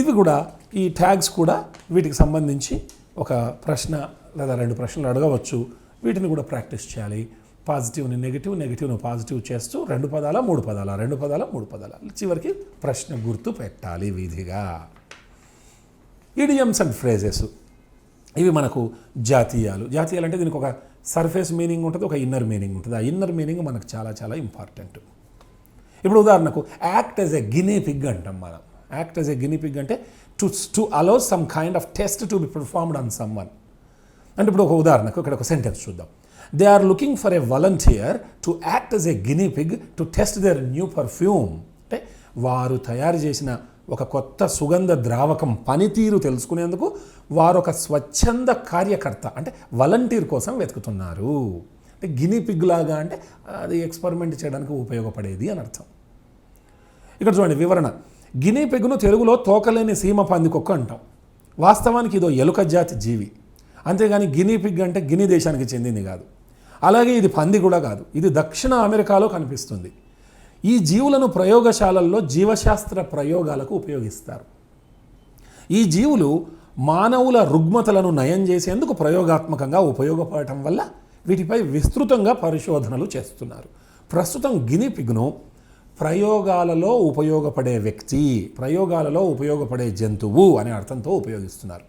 ఇది కూడా ఈ ట్యాగ్స్ కూడా వీటికి సంబంధించి ఒక ప్రశ్న లేదా 2 ప్రశ్నలు అడగవచ్చు. వీటిని కూడా ప్రాక్టీస్ చేయాలి. పాజిటివ్ని నెగిటివ్, నెగిటివ్ను పాజిటివ్ చేస్తూ 2 పదాల 3 పదాల 2 పదాల 3 పదాల చివరికి ప్రశ్న గుర్తు పెట్టాలి విధిగా. ఇడియమ్స్ అండ్ ఫ్రేజెస్ ఇవి మనకు జాతీయాలు. జాతీయాలు అంటే దీనికి ఒక సర్ఫేస్ మీనింగ్ ఉంటుంది, ఒక ఇన్నర్ మీనింగ్ ఉంటుంది. ఆ ఇన్నర్ మీనింగ్ మనకు చాలా చాలా ఇంపార్టెంట్. ఇప్పుడు ఉదాహరణకు act as a guinea pig అంటాం మనం. Act as a guinea pig అంటే to allow some kind of test to be performed on someone. అంటే ఇప్పుడు ఒక ఉదాహరణకు ఇక్కడ ఒక సెంటెన్స్ చూద్దాం. They are looking for a volunteer to act as a guinea pig to test their new perfume. అంటే వారు తయారు చేసిన ఒక కొత్త సుగంధ ద్రావకం పనితీరు తెలుసుకునేందుకు వారు ఒక స్వచ్ఛంద కార్యకర్త అంటే వాలంటీర్ కోసం వెతుకుతున్నారు. అంటే గినీ పిగ్ లాగా అంటే అది ఎక్స్పెరిమెంట్ చేయడానికి ఉపయోగపడేది అని అర్థం. ఇక్కడ చూడండి వివరణ. గినీ పిగ్ను తెలుగులో తోకలేని సీమ పందికొక్క అంటాం. వాస్తవానికి ఇదో ఎలుక జాతి జీవి, అంతేగాని గినీ పిగ్ అంటే గినీ దేశానికి చెందింది కాదు. అలాగే ఇది పంది కూడా కాదు, ఇది దక్షిణ అమెరికాలో కనిపిస్తుంది. ఈ జీవులను ప్రయోగశాలల్లో జీవశాస్త్ర ప్రయోగాలకు ఉపయోగిస్తారు. ఈ జీవులు మానవుల రుగ్మతలను నయం చేసేందుకు ప్రయోగాత్మకంగా ఉపయోగపడటం వల్ల వీటిపై విస్తృతంగా పరిశోధనలు చేస్తున్నారు. ప్రస్తుతం గినీ పిగ్ను ప్రయోగాలలో ఉపయోగపడే వ్యక్తి, ప్రయోగాలలో ఉపయోగపడే జంతువు అనే అర్థంతో ఉపయోగిస్తున్నారు.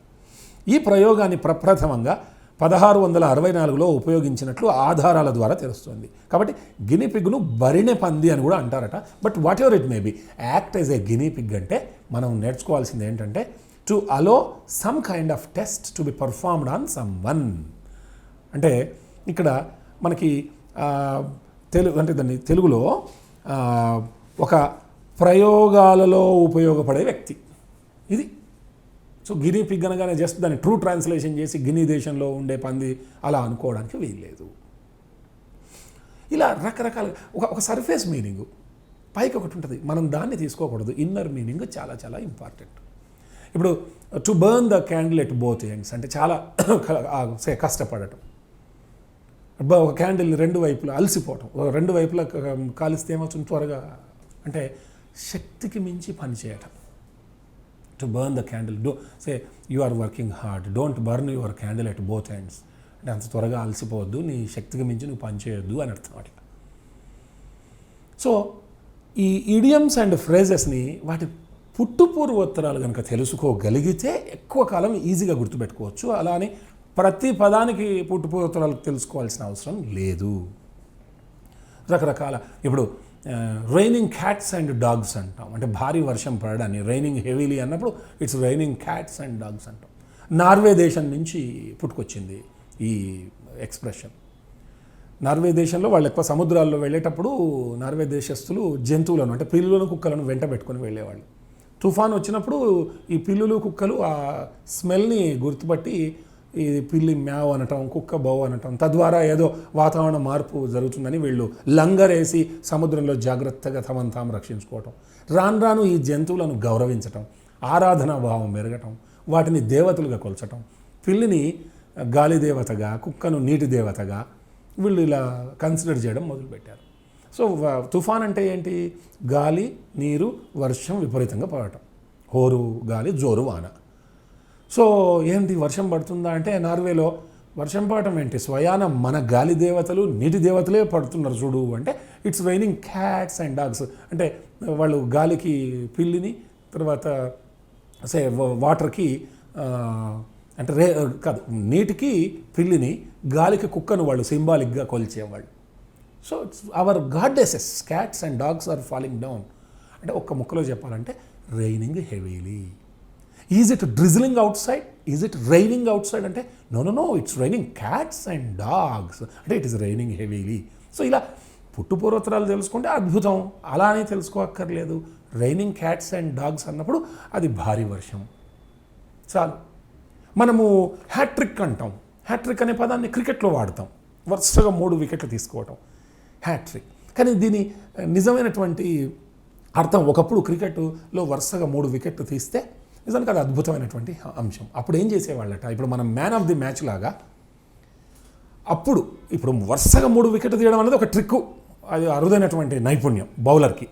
ఈ ప్రయోగాన్ని ప్రప్రథమంగా 1664లో ఉపయోగించినట్లు ఆధారాల ద్వారా తెలుస్తుంది. కాబట్టి గినీ పిగ్ను బరిణె పంది అని కూడా అంటారట. But whatever it may be, act as a guinea pig అంటే మనం నేర్చుకోవాల్సింది ఏంటంటే to allow some kind of test to be performed on someone. అంటే ఇక్కడ మనకి అంటే దాన్ని తెలుగులో ఒక ప్రయోగాలలో ఉపయోగపడే వ్యక్తి ఇది. సో గినీ పిగ్ అనగానే జస్ట్ దాన్ని ట్రూ ట్రాన్స్లేషన్ చేసి గినీ దేశంలో ఉండే పంది అలా అనుకోవడానికి వీల్లేదు. ఇలా రకరకాల ఒక సర్ఫేస్ మీనింగ్ పైకి ఒకటి ఉంటుంది, మనం దాన్ని తీసుకోకూడదు. ఇన్నర్ మీనింగ్ చాలా చాలా ఇంపార్టెంట్. ఇప్పుడు to burn the candle at both ends అంటే చాలా కష్టపడటం. ఒక క్యాండిల్ని 2 వైపులా అలసిపోవటం, 2 వైపులా కాలిస్తే ఏమవుతుంది త్వరగా అంటే శక్తికి మించి పనిచేయటం. To burn the candle you are working hard, don't burn your candle at both ends అంటే అంత త్వరగా అలసిపోవద్దు, నీ శక్తికి మించి నువ్వు పనిచేయొద్దు అని అర్థం అట్లా. సో ఈ ఇడియమ్స్ అండ్ ఫ్రేజెస్ని వాటి పుట్టుపూర్వోత్తరాలు కనుక తెలుసుకోగలిగితే ఎక్కువ కాలం ఈజీగా గుర్తుపెట్టుకోవచ్చు. అలా అని ప్రతి పదానికి పుట్టుపూర్వోత్తరాలు తెలుసుకోవాల్సిన అవసరం లేదు. రకరకాల ఇప్పుడు రైనింగ్ క్యాట్స్ అండ్ డాగ్స్ అంటాం, అంటే భారీ వర్షం పడడాన్ని రైనింగ్ హెవీలీ అన్నప్పుడు it's raining cats and dogs అంటాం. నార్వే దేశం నుంచి పుట్టుకొచ్చింది ఈ ఎక్స్ప్రెషన్. నార్వే దేశంలో వాళ్ళు ఎక్కువ సముద్రాల్లో వెళ్ళేటప్పుడు నార్వే దేశస్తులు జంతువులను అంటే పిల్లులను కుక్కలను వెంట పెట్టుకొని వెళ్ళేవాళ్ళు. తుఫాన్ వచ్చినప్పుడు ఈ పిల్లులు కుక్కలు ఆ స్మెల్ని గుర్తుపట్టి ఈ పిల్లి మ్యావ్ అనటం, కుక్క బౌ అనటం, తద్వారా ఏదో వాతావరణ మార్పు జరుగుతుందని వీళ్ళు లంగరేసి సముద్రంలో జాగ్రత్తగా తమను తాము రక్షించుకోవటం. రాను రాను ఈ జంతువులను గౌరవించటం, ఆరాధనా భావం పెరగటం, వాటిని దేవతలుగా కొల్చటం, పిల్లిని గాలి దేవతగా, కుక్కను నీటి దేవతగా వీళ్ళు ఇలా కన్సిడర్ చేయడం మొదలుపెట్టారు. సో తుఫాన్ అంటే ఏంటి? గాలి, నీరు, వర్షం విపరీతంగా పడటం, హోరు గాలి, జోరు వాన. సో ఏంటి వర్షం పడుతుందా అంటే నార్వేలో వర్షం పడటం ఏంటి, స్వయాన మన గాలి దేవతలు నీటి దేవతలే పడుతున్నారు చూడు అంటే it's raining cats and dogs. అంటే వాళ్ళు గాలికి పిల్లిని, తర్వాత వాటర్కి అంటే కాదు నీటికి పిల్లిని, గాలికి కుక్కను వాళ్ళు సింబాలిక్గా కొలిచేవాళ్ళు. So our goddesses cats and dogs are falling down అంటే ఒక్క ముక్కలో చెప్పాలంటే raining heavily. Is it drizzling outside, is it raining outside అంటే no it's raining cats and dogs అంటే it is raining heavily. So ఇలా పుట్టుపూర్వోత్తరాలు తెలుసుకుంటే అద్భుతం, అలా అని తెలుసుకోక్కర్లేదు. రైనింగ్ క్యాట్స్ అండ్ డాగ్స్ అన్నప్పుడు అది భారీ వర్షం చాలు. మనము హ్యాట్రిక్ అంటాం, హ్యాట్రిక్ అనే పదాన్ని క్రికెట్లో వాడతాం. వరుసగా 3 వికెట్లు తీసుకోవటం హ్యాట్రిక్. కానీ దీని నిజమైనటువంటి అర్థం ఒకప్పుడు క్రికెట్లో వరుసగా 3 వికెట్లు తీస్తే నిజానికి అది అద్భుతమైనటువంటి అంశం. అప్పుడు ఏం చేసేవాళ్ళట, ఇప్పుడు మనం మ్యాన్ ఆఫ్ ది మ్యాచ్ లాగా ఇప్పుడు వరుసగా 3 వికెట్లు తీయడం అనేది ఒక ట్రిక్కు, అది అరుదైనటువంటి నైపుణ్యం బౌలర్కి.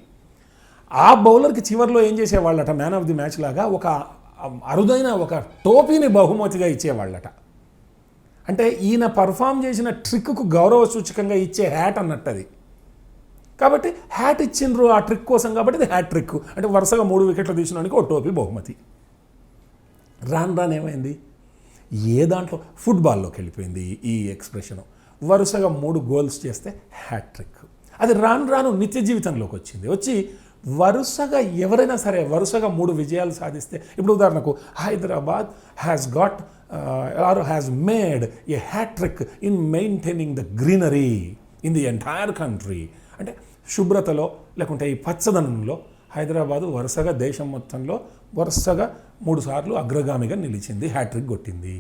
ఆ బౌలర్కి చివరిలో ఏం చేసేవాళ్ళట, మ్యాన్ ఆఫ్ ది మ్యాచ్ లాగా ఒక అరుదైన ఒక టోపీని బహుమతిగా ఇచ్చేవాళ్ళట. అంటే ఈయన పర్ఫామ్ చేసిన ట్రిక్కు గౌరవ సూచకంగా ఇచ్చే హ్యాట్ అన్నట్టు అది. కాబట్టి హ్యాట్ ఇచ్చిండ్రు ఆ ట్రిక్ కోసం, కాబట్టి ఇది హ్యాట్ ట్రిక్. అంటే వరుసగా 3 వికెట్లు తీసినానికి ఒక టోపీ బహుమతి. రాను ఏమైంది, ఏ దాంట్లో ఫుట్బాల్లోకి వెళ్ళిపోయింది ఈ ఎక్స్ప్రెషన్. వరుసగా 3 గోల్స్ చేస్తే హ్యాట్ ట్రిక్. అది రాను నిత్య జీవితంలోకి వచ్చి వరుసగా ఎవరైనా సరే వరుసగా 3 విజయాలు సాధిస్తే, ఇప్పుడు ఉదాహరణకు Hyderabad has got or has made a hat trick in maintaining the greenery in the entire country. అంటే శుభ్రతలో లేకుంటే ఈ పచ్చదనంలో హైదరాబాదు వరుసగా దేశం మొత్తంలో వరుసగా 3 సార్లు అగ్రగామిగా నిలిచింది, హ్యాట్రిక్ కొట్టింది.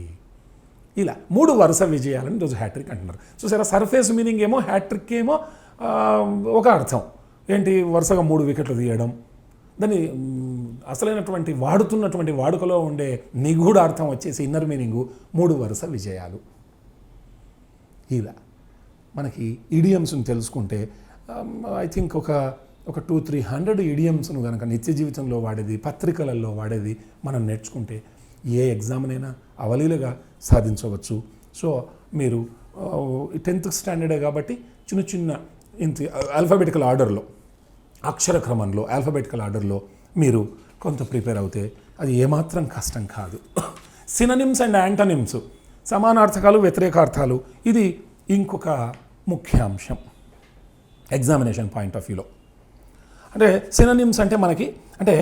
ఇలా 3 వరుస విజయాలని రోజు హ్యాట్రిక్ అంటున్నారు. చూసారా, సర్ఫేస్ మీనింగ్ ఏమో హ్యాట్రిక్ ఏమో ఒక అర్థం ఏంటి, వరుసగా 3 వికెట్లు తీయడం. దాన్ని అసలైనటువంటి వాడుతున్నటువంటి వాడుకలో ఉండే నిగూఢ అర్థం వచ్చేసి ఇన్నర్ మీనింగు 3 వరుస విజయాలు. ఇలా మనకి ఇడియమ్స్ని తెలుసుకుంటే ఐ థింక్ ఒక 200-300 ఇడియమ్స్ను కనుక నిత్య జీవితంలో వాడేది, పత్రికలలో వాడేది మనం నేర్చుకుంటే ఏ ఎగ్జామ్నైనా అవలీలగా సాధించవచ్చు. సో మీరు 10th స్టాండర్డే కాబట్టి చిన్న ఇంత ఆల్ఫాబెటికల్ ఆర్డర్లో, అక్షర క్రమంలో ఆల్ఫాబెటికల్ ఆర్డర్లో మీరు కొంత ప్రిపేర్ అవుతే అది ఏమాత్రం కష్టం కాదు. సిననిమ్స్ అండ్ యాంటనిమ్స్, సమానార్థకాలు వ్యతిరేకార్థాలు, ఇది ఇంకొక ముఖ్యాంశం ఎగ్జామినేషన్ పాయింట్ ఆఫ్ వ్యూలో. అంటే సిననిమ్స్ అంటే మనకి అంటే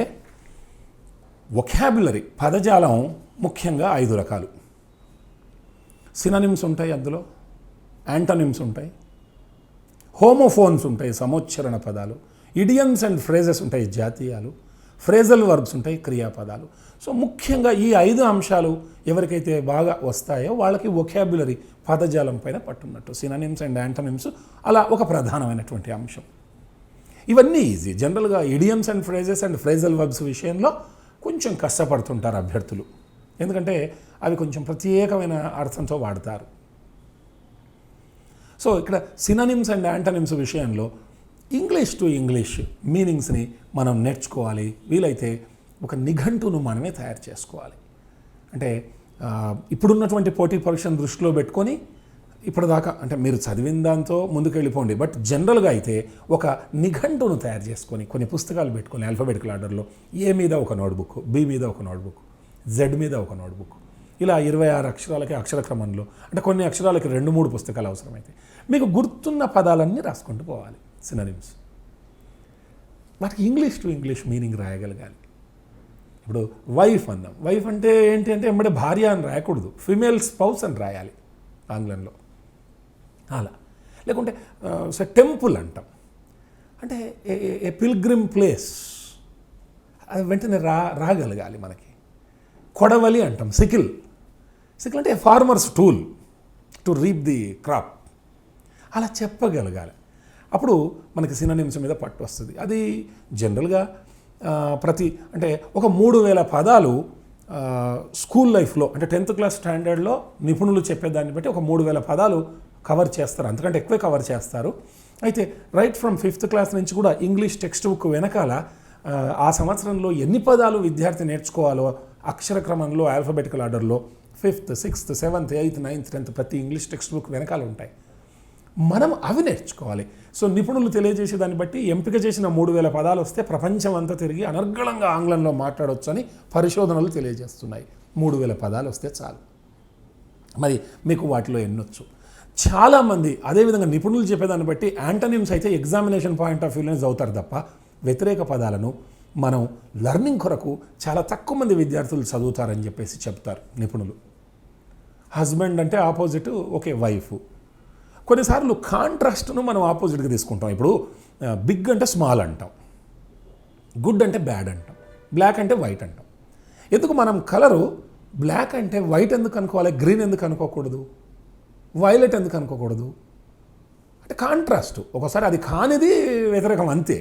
వొకాబులరీ పదజాలం ముఖ్యంగా 5 రకాలు. సిననిమ్స్ ఉంటాయి, అందులో యాంటనిమ్స్ ఉంటాయి, హోమోఫోన్స్ ఉంటాయి సమోచ్చరణ పదాలు, ఇడియమ్స్ అండ్ ఫ్రేజెస్ ఉంటాయి జాతీయాలు, ఫ్రేజల్ వర్బ్స్ ఉంటాయి క్రియాపదాలు. సో ముఖ్యంగా ఈ 5 అంశాలు ఎవరికైతే బాగా వస్తాయో వాళ్ళకి వొకాబులరీ పదజాలం పైన పట్టున్నట్టు. సిననిమ్స్ అండ్ యాంటనిమ్స్ అలా ఒక ప్రధానమైనటువంటి అంశం. ఇవన్నీ ఈజీ. జనరల్గా idioms and phrases and phrasal verbs విషయంలో కొంచెం కష్టపడుతుంటారు అభ్యర్థులు, ఎందుకంటే అవి కొంచెం ప్రత్యేకమైన అర్థంతో వాడతారు. సో ఇక్కడ సిననిమ్స్ అండ్ యాంటనిమ్స్ విషయంలో ఇంగ్లీష్ టు ఇంగ్లీష్ మీనింగ్స్ని మనం నేర్చుకోవాలి. వీలైతే ఒక నిఘంటును మనమే తయారు చేసుకోవాలి. అంటే ఇప్పుడున్నటువంటి పోటీ పరీక్షను దృష్టిలో పెట్టుకొని ఇప్పటిదాకా అంటే మీరు చదివిన దాంతో ముందుకు వెళ్ళిపోండి, బట్ జనరల్గా అయితే ఒక నిఘంటును తయారు చేసుకొని కొన్ని పుస్తకాలు పెట్టుకొని ఆల్ఫాబెటికల్ ఆర్డర్లో ఏ మీద ఒక నోట్బుక్, బి మీద ఒక నోట్బుక్, జెడ్ మీద ఒక నోట్బుక్, ఇలా 26 అక్షరాలకి అక్షర క్రమంలో, అంటే కొన్ని అక్షరాలకి 2-3 పుస్తకాలు అవసరమైతే మీకు గుర్తున్న పదాలన్నీ రాసుకుంటూ పోవాలి. సిననిమ్స్ వాటికి ఇంగ్లీష్ టు ఇంగ్లీష్ మీనింగ్ రాయగలగాలి. ఇప్పుడు వైఫ్ అన్నాం, వైఫ్ అంటే ఏంటి అంటే ఎంబడే భార్య అని రాయకూడదు, ఫిమేల్ స్పౌస్ అని రాయాలి ఆంగ్లంలో. అలా లేకుంటే టెంపుల్ అంటాం, అంటే ఏ పిల్గ్రిమ్ ప్లేస్, అది వెంటనే రాగలగాలి మనకి. కొడవలి అంటాం, సికిల్ అంటే a farmer's tool to reap the crop, అలా చెప్పగలగాలి. అప్పుడు మనకి సిననిమ్స్ మీద పట్టు వస్తుంది. అది జనరల్గా అంటే ఒక 3000 పదాలు స్కూల్ లైఫ్లో అంటే 10th క్లాస్ స్టాండర్డ్లో నిపుణులు చెప్పేదాన్ని బట్టి ఒక 3000 పదాలు కవర్ చేస్తారు, అంతకంటే ఎక్కువే కవర్ చేస్తారు. అయితే రైట్ ఫ్రమ్ 5th క్లాస్ నుంచి కూడా ఇంగ్లీష్ టెక్స్ట్ బుక్ వెనకాల ఆ సంవత్సరంలో ఎన్ని పదాలు విద్యార్థి నేర్చుకోవాలో అక్షర క్రమంలో ఆల్ఫాబెటికల్ ఆర్డర్లో 5th, 6th, 7th, 8th, 9th, 10th ప్రతి ఇంగ్లీష్ టెక్స్ట్ బుక్ వెనకాల ఉంటాయి. మనం అవి నేర్చుకోవాలి. సో నిపుణులు తెలియజేసే దాన్ని బట్టి ఎంపిక చేసిన 3000 పదాలు వస్తే ప్రపంచం అంతా తిరిగి అనర్గళంగా ఆంగ్లంలో మాట్లాడవచ్చు అని పరిశోధనలు తెలియజేస్తున్నాయి. 3000 పదాలు వస్తే చాలు. మరి మీకు వాటిలో ఎన్నొచ్చు? చాలామంది అదేవిధంగా నిపుణులు చెప్పేదాన్ని బట్టి యాంటనిమ్స్ అయితే ఎగ్జామినేషన్ పాయింట్ ఆఫ్ వ్యూలోనే చదువుతారు తప్ప వ్యతిరేక పదాలను మనం లర్నింగ్ కొరకు చాలా తక్కువ మంది విద్యార్థులు చదువుతారని చెప్పేసి చెప్తారు నిపుణులు. హస్బెండ్ అంటే ఆపోజిట్, ఓకే, వైఫ్. కొన్నిసార్లు కాంట్రాస్ట్ను మనం ఆపోజిట్గా తీసుకుంటాం. ఇప్పుడు బిగ్ అంటే స్మాల్ అంటాం, గుడ్ అంటే బ్యాడ్ అంటాం, బ్లాక్ అంటే వైట్ అంటాం. ఎందుకు మనం కలరు బ్లాక్ అంటే వైట్ ఎందుకు అనుకోవాలి, గ్రీన్ ఎందుకు అనుకోకూడదు? వైలెట్ ఎందుకు అనుకోకూడదు? అంటే కాంట్రాస్ట్. ఒకసారి అది కానిది వ్యతిరేకం అంతే.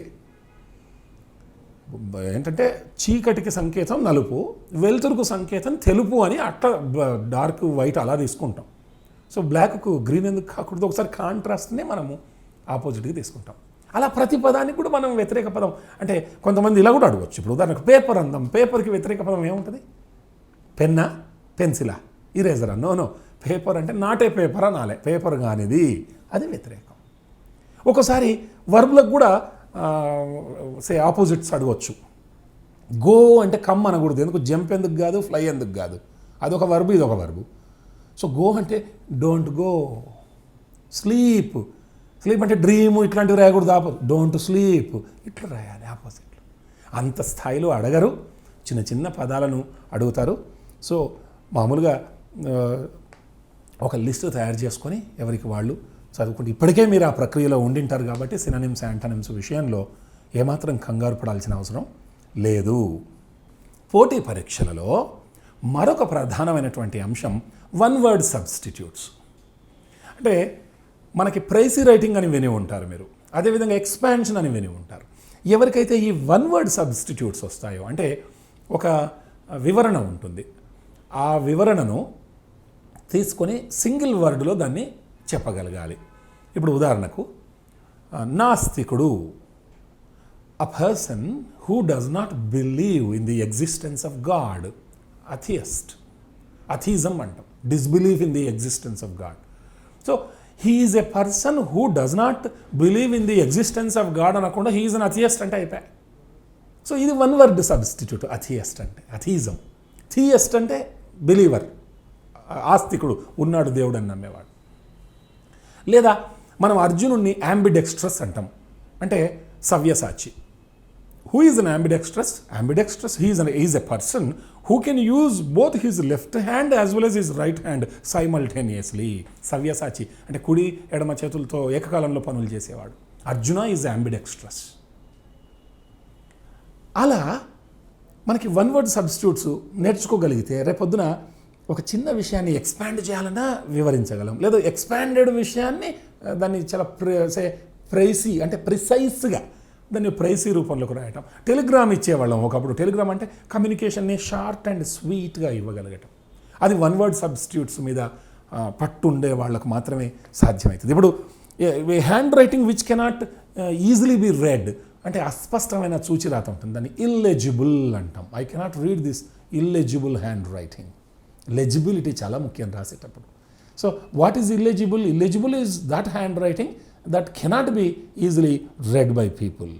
ఏంటంటే చీకటికి సంకేతం నలుపు, వెలుతురుకు సంకేతం తెలుపు అని అట్లా డార్క్ వైట్ అలా తీసుకుంటాం. సో బ్లాక్కు గ్రీన్ ఎందుకు కాకూడదు? ఒకసారి కాంట్రాస్ట్నే మనము ఆపోజిట్గా తీసుకుంటాం. అలా ప్రతి పదానికి కూడా మనం వ్యతిరేక పదం అంటే కొంతమంది ఇలా కూడా అడగవచ్చు. ఇప్పుడు ఉదాహరణకు పేపర్ అందాం, పేపర్కి వ్యతిరేక పదం ఏముంటుంది? పెన్నా, పెన్సిలా, ఇరేజరా? నో, పేపర్ అంటే నాటే పేపర్ అనాలే, పేపర్ కానిది అది వ్యతిరేకం. ఒకసారి వర్బులకు కూడా ఆపోజిట్స్ అడగవచ్చు. గో అంటే కమ్ అనకూడదు. ఎందుకు? జంప్ ఎందుకు కాదు, ఫ్లై ఎందుకు కాదు? అదొక వర్బు, ఇదొక వర్బు. సో గో అంటే డోంట్ గో. స్లీప్ అంటే డ్రీము ఇట్లాంటివి రాయకూడదు, డోంట్ స్లీప్ ఇట్లా రాయాలి ఆపోజిట్. అంత స్థాయిలో అడగరు, చిన్న చిన్న పదాలను అడుగుతారు. సో మామూలుగా ఒక లిస్ట్ తయారు చేసుకొని ఎవరికి వాళ్ళు చదువుకుంటే, ఇప్పటికే మీరు ఆ ప్రక్రియలో ఉండింటారు కాబట్టి సినోనిమ్స్, యాంటోనిమ్స్ విషయంలో ఏమాత్రం కంగారు పడాల్సిన అవసరం లేదు. పోటీ పరీక్షలలో మరొక ప్రధానమైనటువంటి అంశం వన్ వర్డ్ సబ్స్టిట్యూట్స్. అంటే మనకి ప్రైసీ రైటింగ్ అని విని ఉంటారు మీరు, అదేవిధంగా ఎక్స్పాన్షన్ అని విని ఉంటారు. ఎవరికైతే ఈ వన్ వర్డ్ సబ్స్టిట్యూట్స్ వస్తాయో, అంటే ఒక వివరణ ఉంటుంది, ఆ వివరణను తీసుకొని సింగిల్ వర్డ్లో దాన్ని చెప్పగలగాలి. ఇప్పుడు ఉదాహరణకు నాస్తికుడు, a person who does not believe in the existence of God. Atheist, atheism అంటాం, disbelieve in the existence of God. So he is a person who does not believe in the existence of God అనకుండా he is an atheist అంటే అయిపోయా. So ఇది one word substitute. అథియస్ట్ అంటే అథిజం, థియస్ట్ అంటే believer, ఆస్తికుడు, ఉన్నాడు దేవుడు అని నమ్మేవాడు. లేదా మనం అర్జునుడిని యాంబిడెక్స్ట్రస్ అంటాం, అంటే సవ్యసాచి. Who is an ambidextrous? Ambidextrous is a person who can use both his left hand as well as his right hand simultaneously. Savyasachi అంటే కుడి ఎడమ చేతులతో ఏకకాలంలో పనులు చేసేవాడు. అర్జున ఈజ్ యాంబిడెక్స్ట్రస్. అలా మనకి వన్ వర్డ్ సబ్స్టిట్యూట్స్ నేర్చుకోగలిగితే రేపొద్దున ఒక చిన్న విషయాన్ని ఎక్స్పాండ్ చేయాలన్నా వివరించగలం, లేదా ఎక్స్పాండెడ్ విషయాన్ని దాన్ని చాలా ప్రైసీ అంటే ప్రిసైజ్గా దాన్ని ప్రైసీ రూపంలోకి రాయటం. టెలిగ్రామ్ ఇచ్చేవాళ్ళం ఒకప్పుడు. టెలిగ్రామ్ అంటే కమ్యూనికేషన్ని షార్ట్ అండ్ స్వీట్గా ఇవ్వగలగటం. అది వన్ వర్డ్ సబ్స్టిట్యూట్స్ మీద పట్టు ఉండే వాళ్ళకు మాత్రమే సాధ్యమవుతుంది. ఇప్పుడు handwriting which cannot easily be read అంటే అస్పష్టమైన సూచిరాత ఉంటుంది, దాన్ని ఇల్లెజిబుల్ అంటాం. I cannot read this illegible handwriting. Legibility చాలా ముఖ్యం రాసేటప్పుడు. So what is illegible? Illegible is that handwriting that cannot be easily read by people.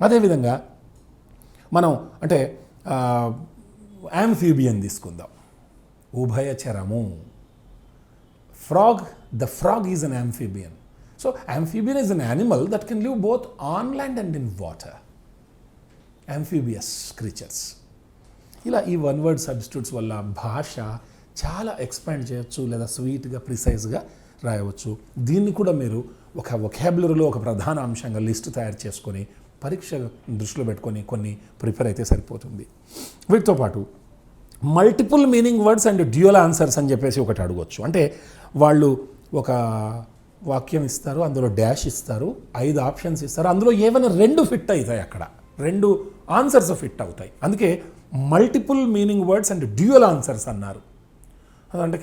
అదేవిధంగా మనం అంటే యాంఫీబియన్ తీసుకుందాం, ఉభయచరము. the frog is an amphibian. So amphibian is an animal that can live both on land and in water. Amphibious creatures. ఇలా ఈ one word substitutes వల్ల భాష చాలా expand చేయొచ్చు, లేదా స్వీట్గా ప్రిసైజ్గా రాయవచ్చు. దీన్ని కూడా మీరు ఒక వొకాబులరీలో ఒక ప్రధాన అంశంగా లిస్ట్ తయారు చేసుకొని పరీక్ష దృష్టిలో పెట్టుకొని కొన్ని ప్రిపేర్ అయితే సరిపోతుంది. వీటితో పాటు multiple meaning words and dual answers అని చెప్పేసి ఒకటి అడగవచ్చు. అంటే వాళ్ళు ఒక వాక్యం ఇస్తారు, అందులో డాష్ ఇస్తారు, 5 ఆప్షన్స్ ఇస్తారు, అందులో ఏమైనా 2 ఫిట్ అవుతాయి, అక్కడ 2 ఆన్సర్స్ ఫిట్ అవుతాయి. అందుకే multiple meaning words and dual answers అన్నారు. అంటే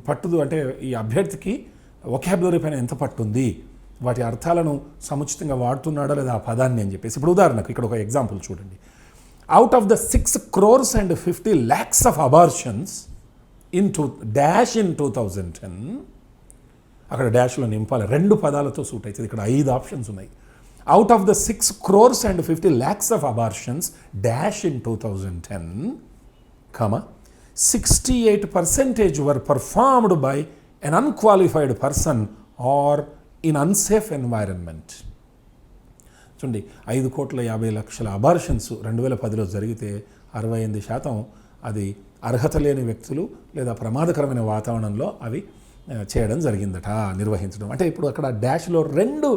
పట్టుదు అంటే ఈ అభ్యర్థికి వొకాబులరీ పైన ఎంత పట్టుంది, వాటి అర్థాలను సముచితంగా వాడుతున్నాడా లేదా ఆ పదాన్ని అని చెప్పేసి. ఇప్పుడు ఉదాహరణకు ఇక్కడ ఒక ఎగ్జాంపుల్ చూడండి. Out of the 6 crores and 50 lakhs of abortions in 2010, అక్కడ డాష్లో నింపాలి, 2 పదాలతో సూట్ అవుతుంది. ఇక్కడ 5 ఆప్షన్స్ ఉన్నాయి. Out of the 6 crores and 50 lakhs of abortions dash in 2010, 68% were performed by an unqualified person or in unsafe environment. చూడండి, 5,50,00,000 abortions 2010లో జరిగితే 68% అది అర్హత లేని వ్యక్తులు లేదా ప్రమాదకరమైన వాతావరణంలో అవి చేయడం జరిగిందట, నిర్వహించడం. అంటే ఇప్పుడు అక్కడ డాష్లో 2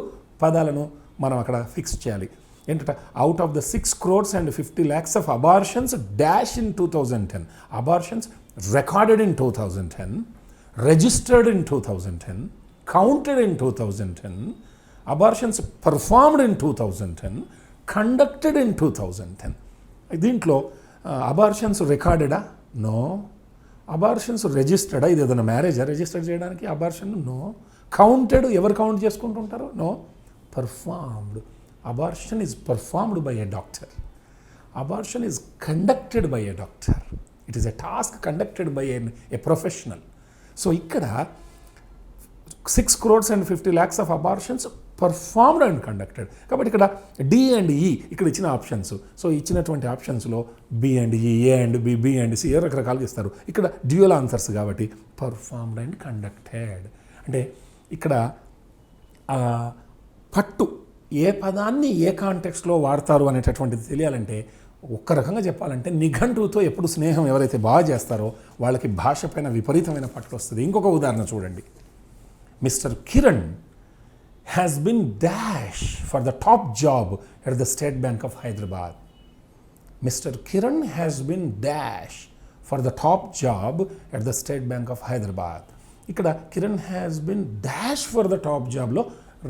పదాలను మనం అక్కడ ఫిక్స్ చేయాలి. ఏంటంటే out of the 6 crores and 50 lakhs of abortions dash in 2010. Abortions recorded in 2010, registered in 2010, counted in 2010, abortions performed in 2010, conducted in 2010. దీంట్లో అబార్షన్స్ రికార్డెడా? నో. అబార్షన్స్ రిజిస్టర్డా? ఇది ఏదైనా మ్యారేజా రిజిస్టర్ చేయడానికి అబార్షన్? నో. కౌంటెడ్, ఎవరు కౌంట్ చేసుకుంటుంటారు? No. Performed. Abortion is performed by a doctor. Abortion is conducted by a doctor. It is a task conducted by a professional. So ఇక్కడ 6 crores and 50 lakhs of abortions performed and conducted. కాబట్టి ఇక్కడ D and ఈ ఇక్కడ ఇచ్చిన options. So ఇచ్చినటువంటి ఆప్షన్స్లో B and E, A and B, B and C రకరకాలుగా ఇస్తారు. ఇక్కడ డ్యూయల్ ఆన్సర్స్ కాబట్టి పర్ఫార్మ్డ్ అండ్ కండక్టెడ్. అంటే ఇక్కడ పట్టు ఏ పదాన్ని ఏ కాంటెక్స్ట్లో వాడతారు అనేటటువంటిది తెలియాలంటే ఒక్క రకంగా చెప్పాలంటే నిఘంటువుతో ఎప్పుడు స్నేహం ఎవరైతే బాగా చేస్తారో వాళ్ళకి భాష పైన విపరీతమైన పట్టు వస్తుంది. ఇంకొక ఉదాహరణ చూడండి. Mr. Kiran has been dash for the top job at the State Bank of Hyderabad. Mr. Kiran has been dash for the top job at the State Bank of Hyderabad. ఇక్కడ Kiran has been dash for the top జాబ్లో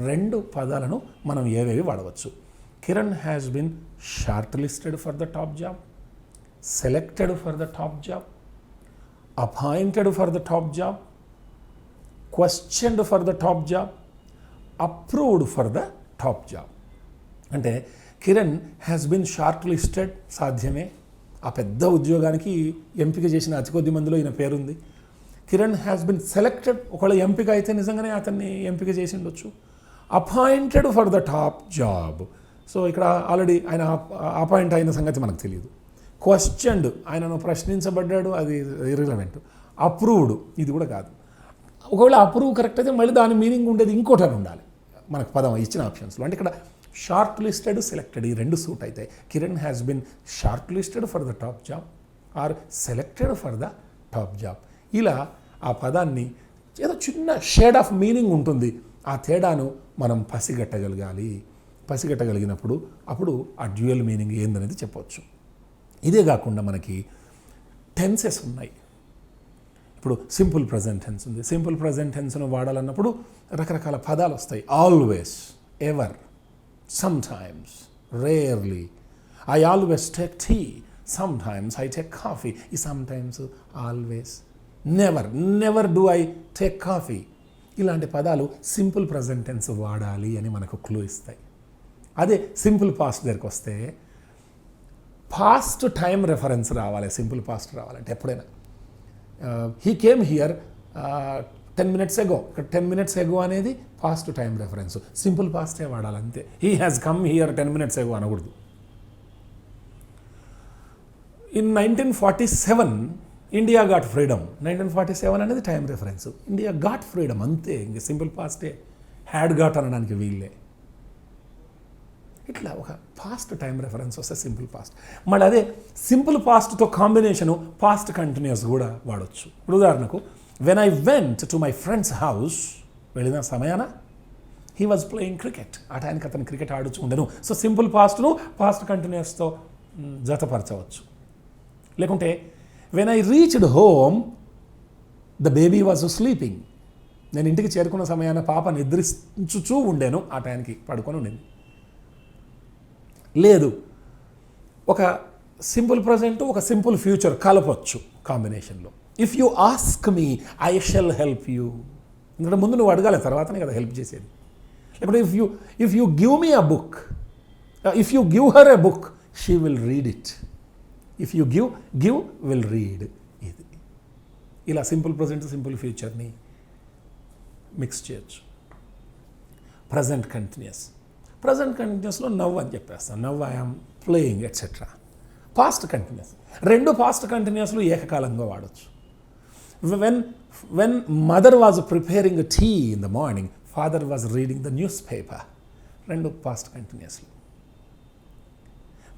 2 పదాలను మనం ఏవేవి వాడవచ్చు. Kiran has been short listed for the top job, selected for the top job, appointed for the top job, questioned for the top job, approved for the top job. అంటే Kiran has been short listed సాధ్యమే, ఆ పెద్ద ఉద్యోగానికి ఎంపిక చేసిన అతి కొద్ది మందిలో ఈయన పేరుంది. కిరణ్ హ్యాస్ బిన్ సెలెక్టెడ్, ఒకవేళ ఎంపిక అయితే నిజంగానే అతన్ని ఎంపిక చేసి ఉండొచ్చు. Appointed for the top job, so ఇక్కడ ఆల్రెడీ ఆయన అపాయింట్ అయిన సంగతి మనకు తెలియదు. క్వశ్చన్డ్, ఆయనను ప్రశ్నించబడ్డాడు, అది ఇర్రిలవెంట్. అప్రూవ్డ్, ఇది కూడా కాదు. ఒకవేళ అప్రూవ్ కరెక్ట్ అయితే మళ్ళీ దాని మీనింగ్ ఉండేది ఇంకోటి అని ఉండాలి మనకు పదం ఇచ్చిన ఆప్షన్స్లో. అంటే ఇక్కడ షార్ట్ లిస్టెడ్, సెలెక్టెడ్ ఈ 2 సూట్ అవుతాయి. Kiran has been short listed for the top job or selected for the top job. ఇలా ఆ పదాన్ని ఏదో చిన్న షేడ్ ఆఫ్ మీనింగ్ ఉంటుంది, ఆ తేడాను మనం పసిగట్టగలగాలి. పసిగట్టగలిగినప్పుడు అప్పుడు ఆ డ్యూయల్ మీనింగ్ ఏందనేది చెప్పవచ్చు. ఇదే కాకుండా మనకి టెన్సెస్ ఉన్నాయి. ఇప్పుడు సింపుల్ ప్రజెంట్ టెన్స్ ఉంది. సింపుల్ ప్రజెంట్ టెన్స్ను వాడాలన్నప్పుడు రకరకాల పదాలు వస్తాయి. Always, ever, sometimes, rarely, I always take tea, sometimes I take coffee. ఈ sometimes, always, never, never do I take coffee. ఇలాంటి పదాలు సింపుల్ ప్రజెంట్ టెన్స్ వాడాలి అని మనకు క్లూ ఇస్తాయి. అదే సింపుల్ పాస్ట్ దగ్గరికి వస్తే పాస్ట్ టైం రెఫరెన్స్ రావాలి. సింపుల్ పాస్ట్ రావాలంటే ఎప్పుడైనా he came here 10 minutes ago, ఇక్కడ 10 minutes ago అనేది past time reference. Simple paste వాడాలి అంతే. He has come here 10 minutes ago అనకూడదు. In 1947 India got freedom. 1947 అనేది time reference. India got freedom అంతే, ఇంక సింపుల్ పాస్టే. హ్యాడ్ గాట్ అనడానికి వీళ్ళే. ఇట్లా ఒక పాస్ట్ టైం రెఫరెన్స్ వస్తే సింపుల్ పాస్ట్. మళ్ళీ అదే సింపుల్ పాస్ట్తో కాంబినేషను పాస్ట్ కంటిన్యూస్ కూడా వాడచ్చు. ఇప్పుడు ఉదాహరణకు when I went to my friends house, వెళ్ళిన సమయాన హీ వాజ్ ప్లేయింగ్ క్రికెట్, ఆ టైంకి అతను క్రికెట్ ఆడుచు ఉండను. సో సింపుల్ పాస్ట్ను పాస్ట్ కంటిన్యూస్తో జతపరచవచ్చు. లేకుంటే when I reached home the baby was sleeping, నేను ఇంటికి చేరుకున్న సమయాన పాప నిద్రించుచూ ఉండేను, ఆ టైంకి పడుకొని ఉండింది. లేదు, ఒక సింపుల్ ప్రజెంట్ ఒక సింపుల్ ఫ్యూచర్ కలపచ్చు కాంబినేషన్లో. If you ask me I shall help you, ఎందుకంటే ముందు నువ్వు అడగాలి, తర్వాతనే కదా హెల్ప్ చేసేది. లేకపోతే if you give me a book, if you give her a book she will read it. If you give will read. ఇది ఇలా సింపుల్ ప్రజెంట్ సింపుల్ ఫ్యూచర్ని మిక్స్ చేయొచ్చు. ప్రజెంట్ కంటిన్యూస్, ప్రజెంట్ కంటిన్యూస్లో నవ్ అని చెప్పేస్తాను. Now I'm playing etcetera. Past continuous, 2 past కంటిన్యూస్లు ఏకకాలంగా వాడచ్చు. When mother was preparing tea in the morning, father was reading the newspaper. 2 past కంటిన్యూస్లు.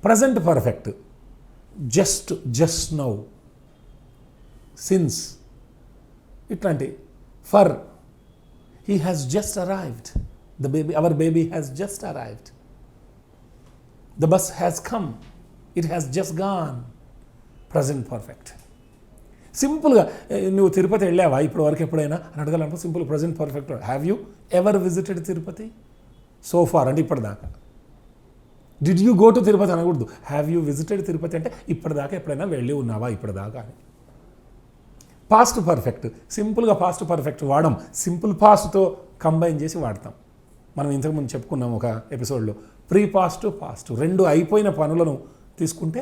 Present perfect, just now, since, ఇట్లాంటి. For, he has just arrived, our baby has just arrived, the bus has come, it has just gone. Present perfect. సింపుల్గా నువ్వు తిరుపతి వెళ్ళావా ఇప్పటి వరకు ఎప్పుడైనా అని అడగాలనుకో simple present perfect. Have you ever visited Tirupati so far అంటే ఇప్పటిదాకా. Did you go to Tirupati అనకూడదు, హ్యావ్ యూ విజిటెడ్ తిరుపతి అంటే ఇప్పటిదాకా ఎప్పుడైనా వెళ్ళి ఉన్నావా ఇప్పటిదాకా అని. పాస్ట్ పర్ఫెక్ట్ సింపుల్గా పాస్ట్ పర్ఫెక్ట్ వాడడం, సింపుల్ పాస్ట్తో కంబైన్ చేసి వాడతాం. మనం ఇంతకుముందు చెప్పుకున్నాం ఒక ఎపిసోడ్లో ప్రీ పాస్ట్ పాస్ట్ రెండు అయిపోయిన పనులను తీసుకుంటే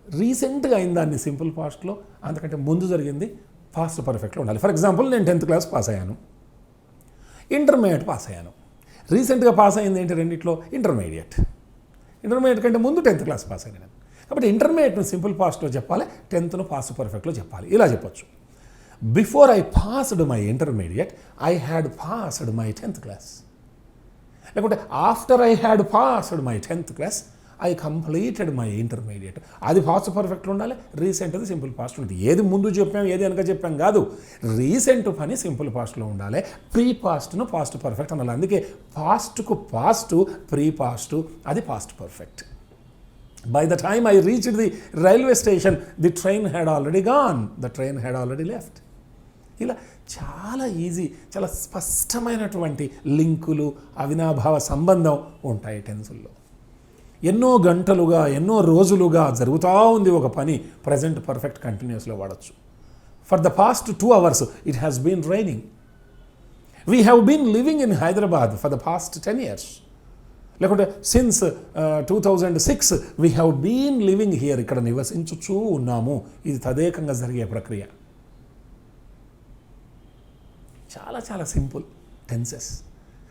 రీసెంట్గా అయిన దాన్ని సింపుల్ పాస్ట్లో, అంతకంటే ముందు జరిగింది పాస్ట్ పర్ఫెక్ట్లో ఉండాలి. ఫర్ ఎగ్జాంపుల్ నేను 10th క్లాస్ పాస్ అయ్యాను, ఇంటర్మీడియట్ పాస్ అయ్యాను. రీసెంట్గా పాస్ అయింది ఏంటి రెండిట్లో? ఇంటర్మీడియట్ కంటే ముందు 10th క్లాస్ పాస్ అయ్యాను. కాబట్టి ఇంటర్మీడియట్ను సింపుల్ పాస్ట్లో చెప్పాలి, 10th పాస్ట్ పర్ఫెక్ట్లో చెప్పాలి. ఇలా చెప్పొచ్చు, before I passed my intermediate I had passed my 10th class. లేకుంటే after I had passed my 10th class I completed my intermediate. అది పాస్ట్ పర్ఫెక్ట్లో ఉండాలి, రీసెంట్ అది సింపుల్ పాస్ట్ ఉంటుంది. ఏది ముందు చెప్పాం ఏది వెనక చెప్పాం కాదు, రీసెంట్ పని సింపుల్ పాస్ట్లో ఉండాలి, ప్రీ పాస్ట్ను పాస్ట్ పర్ఫెక్ట్ అనాలి. అందుకే పాస్ట్కు పాస్ట్, ప్రీ పాస్ట్ అది past perfect. By the time I reached the railway station, the train had already gone. The train had already left. ఇలా చాలా ఈజీ, చాలా స్పష్టమైనటువంటి లింకులు, అవినాభావ సంబంధం ఉంటాయి టెన్సుల్లో. ఎన్నో గంటలుగా ఎన్నో రోజులుగా జరుగుతూ ఉంది ఒక పని, ప్రజెంట్ పర్ఫెక్ట్ కంటిన్యూస్లో వాడచ్చు. For the past 2 hours it has been raining. We have been living in Hyderabad for the past 10 years. లేకుంటే since 2006 we have been living here, ఇక్కడ నివసించుచూ ఉన్నాము. ఇది తదేకంగా జరిగే ప్రక్రియ. చాలా చాలా simple tenses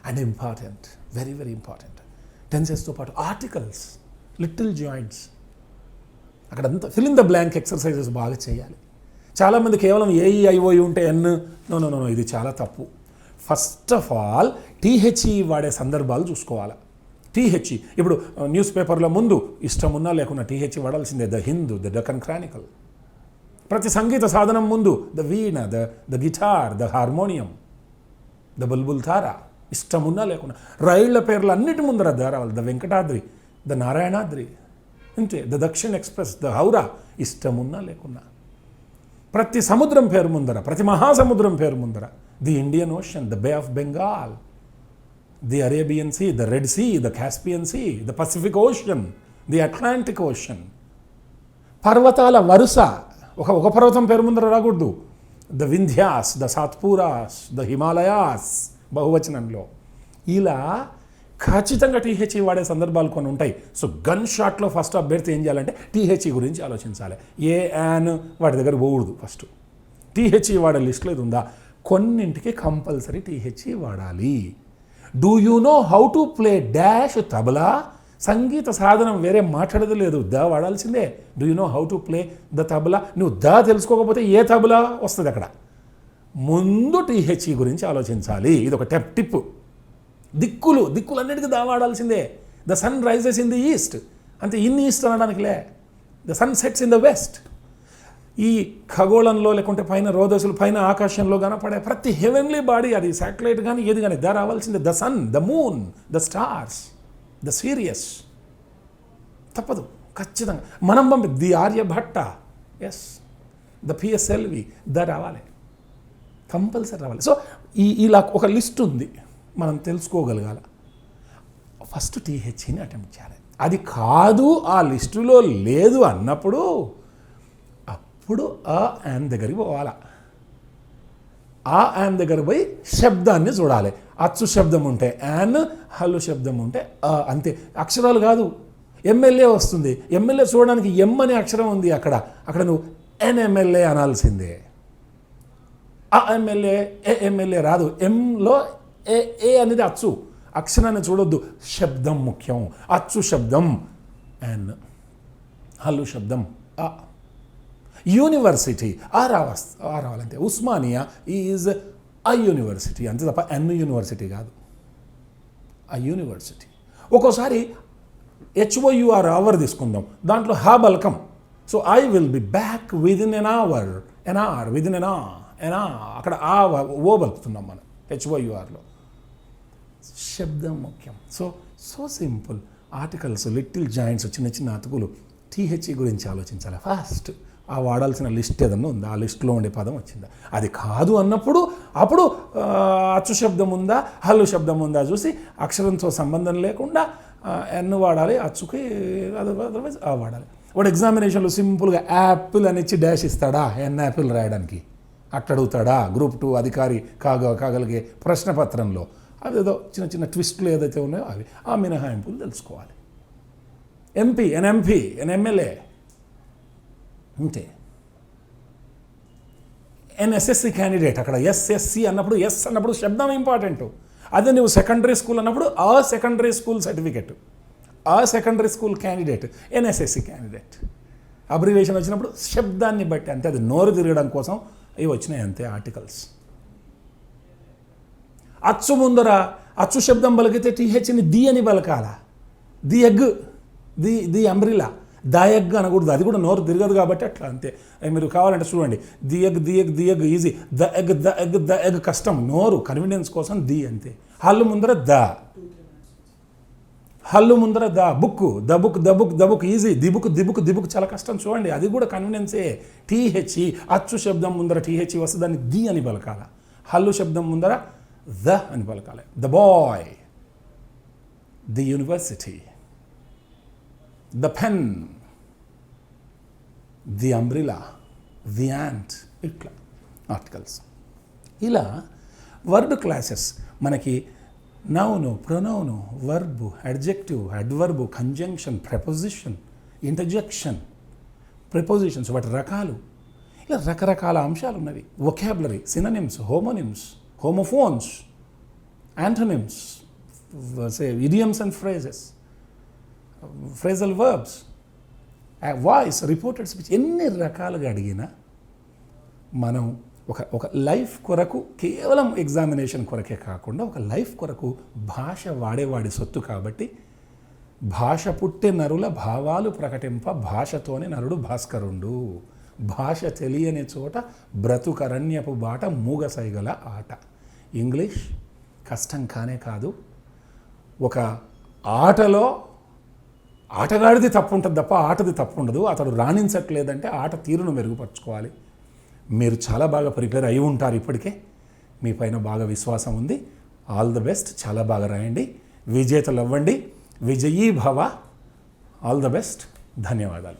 and important, very very important. టెన్సెస్తో పాటు ఆర్టికల్స్, లిటిల్ జాయింట్స్, అక్కడంతా fill in the blank exercises బాగా చేయాలి. చాలామంది కేవలం ఏఈఐఓయు ఉంటే ఎన్, నో ఇది చాలా తప్పు. ఫస్ట్ ఆఫ్ ఆల్ టీహెచ్ఈ వాడే సందర్భాలు చూసుకోవాలి. టీహెచ్ఈ ఇప్పుడు న్యూస్ పేపర్లో ముందు ఇష్టం ఉన్నా లేకున్నా టీహెచ్ఈ వాడాల్సిందే. The Hindu, the Deccan chronicle. ప్రతి సంగీత సాధనం ముందు the veena, the guitar, the harmonium, the bulbul tara, ఇష్టం ఉన్నా లేకున్నా. రైళ్ల పేర్లు అన్నిటి ముందర ద రావాలి. ద వెంకటాద్రి, ద నారాయణాద్రి, అంతే. ద దక్షిణ ఎక్స్ప్రెస్, ద హౌరా, ఇష్టం ఉన్నా లేకున్నా. ప్రతి సముద్రం పేరు ముందర, ప్రతి మహాసముద్రం పేరు ముందర the Indian Ocean, the Bay of Bengal, the Arabian Sea, the Red Sea, the Caspian Sea, the Pacific Ocean, the Atlantic Ocean. పర్వతాల వరుస, ఒక పర్వతం పేరు ముందర రాకూడదు. The Vindhyas, the Satpuras, the Himalayas బహువచనంలో. ఇలా ఖచ్చితంగా టీహెచ్ఈ వాడే సందర్భాలు కొన్ని ఉంటాయి. సో గన్ షాట్లో ఫస్ట్ అభ్యర్థి ఏం చేయాలంటే టీహెచ్ఈ గురించి ఆలోచించాలి. ఏ యాన్ వాటి దగ్గర పోకూడదు. ఫస్ట్ టీహెచ్ఈ వాడే లిస్టులో ఇది ఉందా? కొన్నింటికి కంపల్సరీ టీహెచ్ఈ వాడాలి. Do you know how to play dash tabla? సంగీత సాధనం వేరే మాట్లాడేది లేదు, ద వాడాల్సిందే. Do you know how to play the tabla? నువ్వు ద తెలుసుకోకపోతే ఏ తబలా వస్తుంది అక్కడ? ముందు టీహెచ్ఈ గురించి ఆలోచించాలి. ఇది ఒక టిప్. దిక్కులన్నిటికీ ద వాడాల్సిందే. The sun rises in the east, అంతే. ఇన్ ఈస్ట్ అనడానికిలే. The sun sets in the west. ఈ ఖగోళంలో లేకుంటే పైన రోదసులు పైన ఆకాశంలో కనపడే ప్రతి హెవెన్లీ బాడీ, అది శాటిలైట్ కానీ ఏది కానీ, ద రావాల్సిందే. The sun, the moon, the stars, the Sirius. తప్పదు, ఖచ్చితంగా. మనం the Aryabhata, yes, the PSLV, the రావాలి, కంపల్సరీ రావాలి. సో ఇలా ఒక లిస్ట్ ఉంది, మనం తెలుసుకోగలగాల. ఫస్ట్ టీహెచ్ఈని అటెంప్ట్ చేయాలి. అది కాదు, ఆ లిస్టులో లేదు అన్నప్పుడు ఇప్పుడు యాన్ దగ్గరికి పోవాలా. యాన్ దగ్గర పోయి శబ్దాన్ని చూడాలి. అచ్చు శబ్దం ఉంటే యాన్, హల్లు శబ్దం ఉంటే అంతే. అక్షరాలు కాదు, ఎమ్మెల్యే వస్తుంది. ఎమ్మెల్యే చూడడానికి ఎం అనే అక్షరం ఉంది అక్కడ నువ్వు ఎన్ఎమ్ఎల్ఏ అనాల్సిందే. ఎమ్మెల్యే, ఏ ఎమ్మెల్యే రాదు. ఎంలో ఏ అనేది అచ్చు, అక్షరాన్ని చూడొద్దు, శబ్దం ముఖ్యం. అచ్చు శబ్దం యాన్, హల్లు శబ్దం ఆ. యూనివర్సిటీ రావాలంతే. ఉస్మానియా ఈజ్ అ యూనివర్సిటీ అంతే తప్ప ఎన్ యూనివర్సిటీ కాదు, ఆ యూనివర్సిటీ. ఒక్కోసారి HOUR అవర్ తీసుకుందాం, దాంట్లో హా బల్కం. So I will be back within an hour, within an అక్కడ ఓ బలుపుతున్నాం మనం HOURలో. శబ్దం ముఖ్యం. So simple. Articles, little joints, చిన్న చిన్న అతుకులు. టీహెచ్ఈ గురించి ఆలోచించాలి ఫస్ట్. ఆ వాడాల్సిన లిస్ట్ ఏదన్నా ఉందా, ఆ లిస్టులో ఉండే పదం వచ్చిందా. అది కాదు అన్నప్పుడు అప్పుడు అచ్చు శబ్దం ఉందా, హల్లు శబ్దం ఉందా చూసి అక్షరంతో సంబంధం లేకుండా ఎన్ వాడాలి, అచ్చుకి అదర్వైజ్ ఆ వాడాలి. వాడు ఎగ్జామినేషన్లో సింపుల్గా యాపిల్ అని ఇచ్చి డాష్ ఇస్తాడా ఎన్ యాపిల్ రాయడానికి? అట్లా అడుగుతాడా? గ్రూప్ 2 అధికారి కాగలిగే ప్రశ్నపత్రంలో అదేదో చిన్న చిన్న ట్విస్టులు ఏదైతే ఉన్నాయో అవి ఆ మినహాయింపులు తెలుసుకోవాలి. ఎంపీ ఎన్ ఎమ్మెల్యే అంతే. ఎస్ఎస్సి క్యాండిడేట్ అక్కడ ఎస్ఎస్సి అన్నప్పుడు ఎస్ అన్నప్పుడు శబ్దం ఇంపార్టెంట్. అదే నువ్వు సెకండరీ స్కూల్ అన్నప్పుడు ఆ సెకండరీ స్కూల్ సర్టిఫికెట్, ఆ secondary school candidate, NSSC candidate. Abbreviation వచ్చినప్పుడు శబ్దాన్ని బట్టి, అంటే అది నోరు తిరగడం కోసం ఇవి వచ్చినాయి అంతే ఆర్టికల్స్. అచ్చు ముందర అచ్చు శబ్దం పలికితే టీహెచ్ని ది అని పలకాల. The egg, the umbrella, the egg అనకూడదు, అది కూడా నోరు తిరగదు కాబట్టి అట్లా అంతే. మీరు కావాలంటే చూడండి, the egg easy, the egg కష్టం, నోరు కన్వీనియన్స్ కోసం ది అంతే. హల్లు ముందర ద, హల్లు ముందర the book easy, the book చాలా కష్టం. చూడండి అది కూడా కన్వీనియన్సే. టీహెచ్ఈ అచ్చు శబ్దం ముందర టీహెచ్ఈ వస్తే దాన్ని ది అని పలకాల, హల్లు శబ్దం ముందర ద అని పలకాలి. The boy, the university, the pen, the umbrella, the ant, ఇట్లా ఆర్టికల్స్. ఇలా వర్డ్ క్లాసెస్ మనకి noun, pronoun, verb, adjective, adverb, conjunction, preposition, interjection, prepositions, వాటి రకాలు, ఇలా రకరకాల అంశాలు ఉన్నవి. Vocabulary, synonyms, homonyms, homophones, antonyms, idioms and phrases, phrasal verbs, voice, reported speech, ఎన్ని రకాలుగా అడిగినా మనం ఒక లైఫ్ కొరకు, కేవలం ఎగ్జామినేషన్ కొరకే కాకుండా ఒక లైఫ్ కొరకు భాష వాడేవాడి సొత్తు కాబట్టి భాష పుట్టే నరుల భావాలు ప్రకటింప భాషతోనే నరుడు భాస్కరుండు. భాష తెలియని చోట బ్రతుకరణ్యపు బాట మూగసైగల ఆట. ఇంగ్లీష్ కష్టం కానే కాదు. ఒక ఆటలో ఆటగాడిది తప్పు ఉంటుంది తప్ప ఆటది తప్పు ఉండదు. అతడు రాణించట్లేదంటే ఆట తీరును మెరుగుపరచుకోవాలి. మీరు చాలా బాగా ప్రిపేర్ అయి ఉంటారు ఇప్పటికే, మీ పైన బాగా విశ్వాసం ఉంది. ఆల్ ద బెస్ట్, చాలా బాగా రాయండి, విజేతలు అవ్వండి, విజయీ భవ. ఆల్ ద బెస్ట్, ధన్యవాదాలు.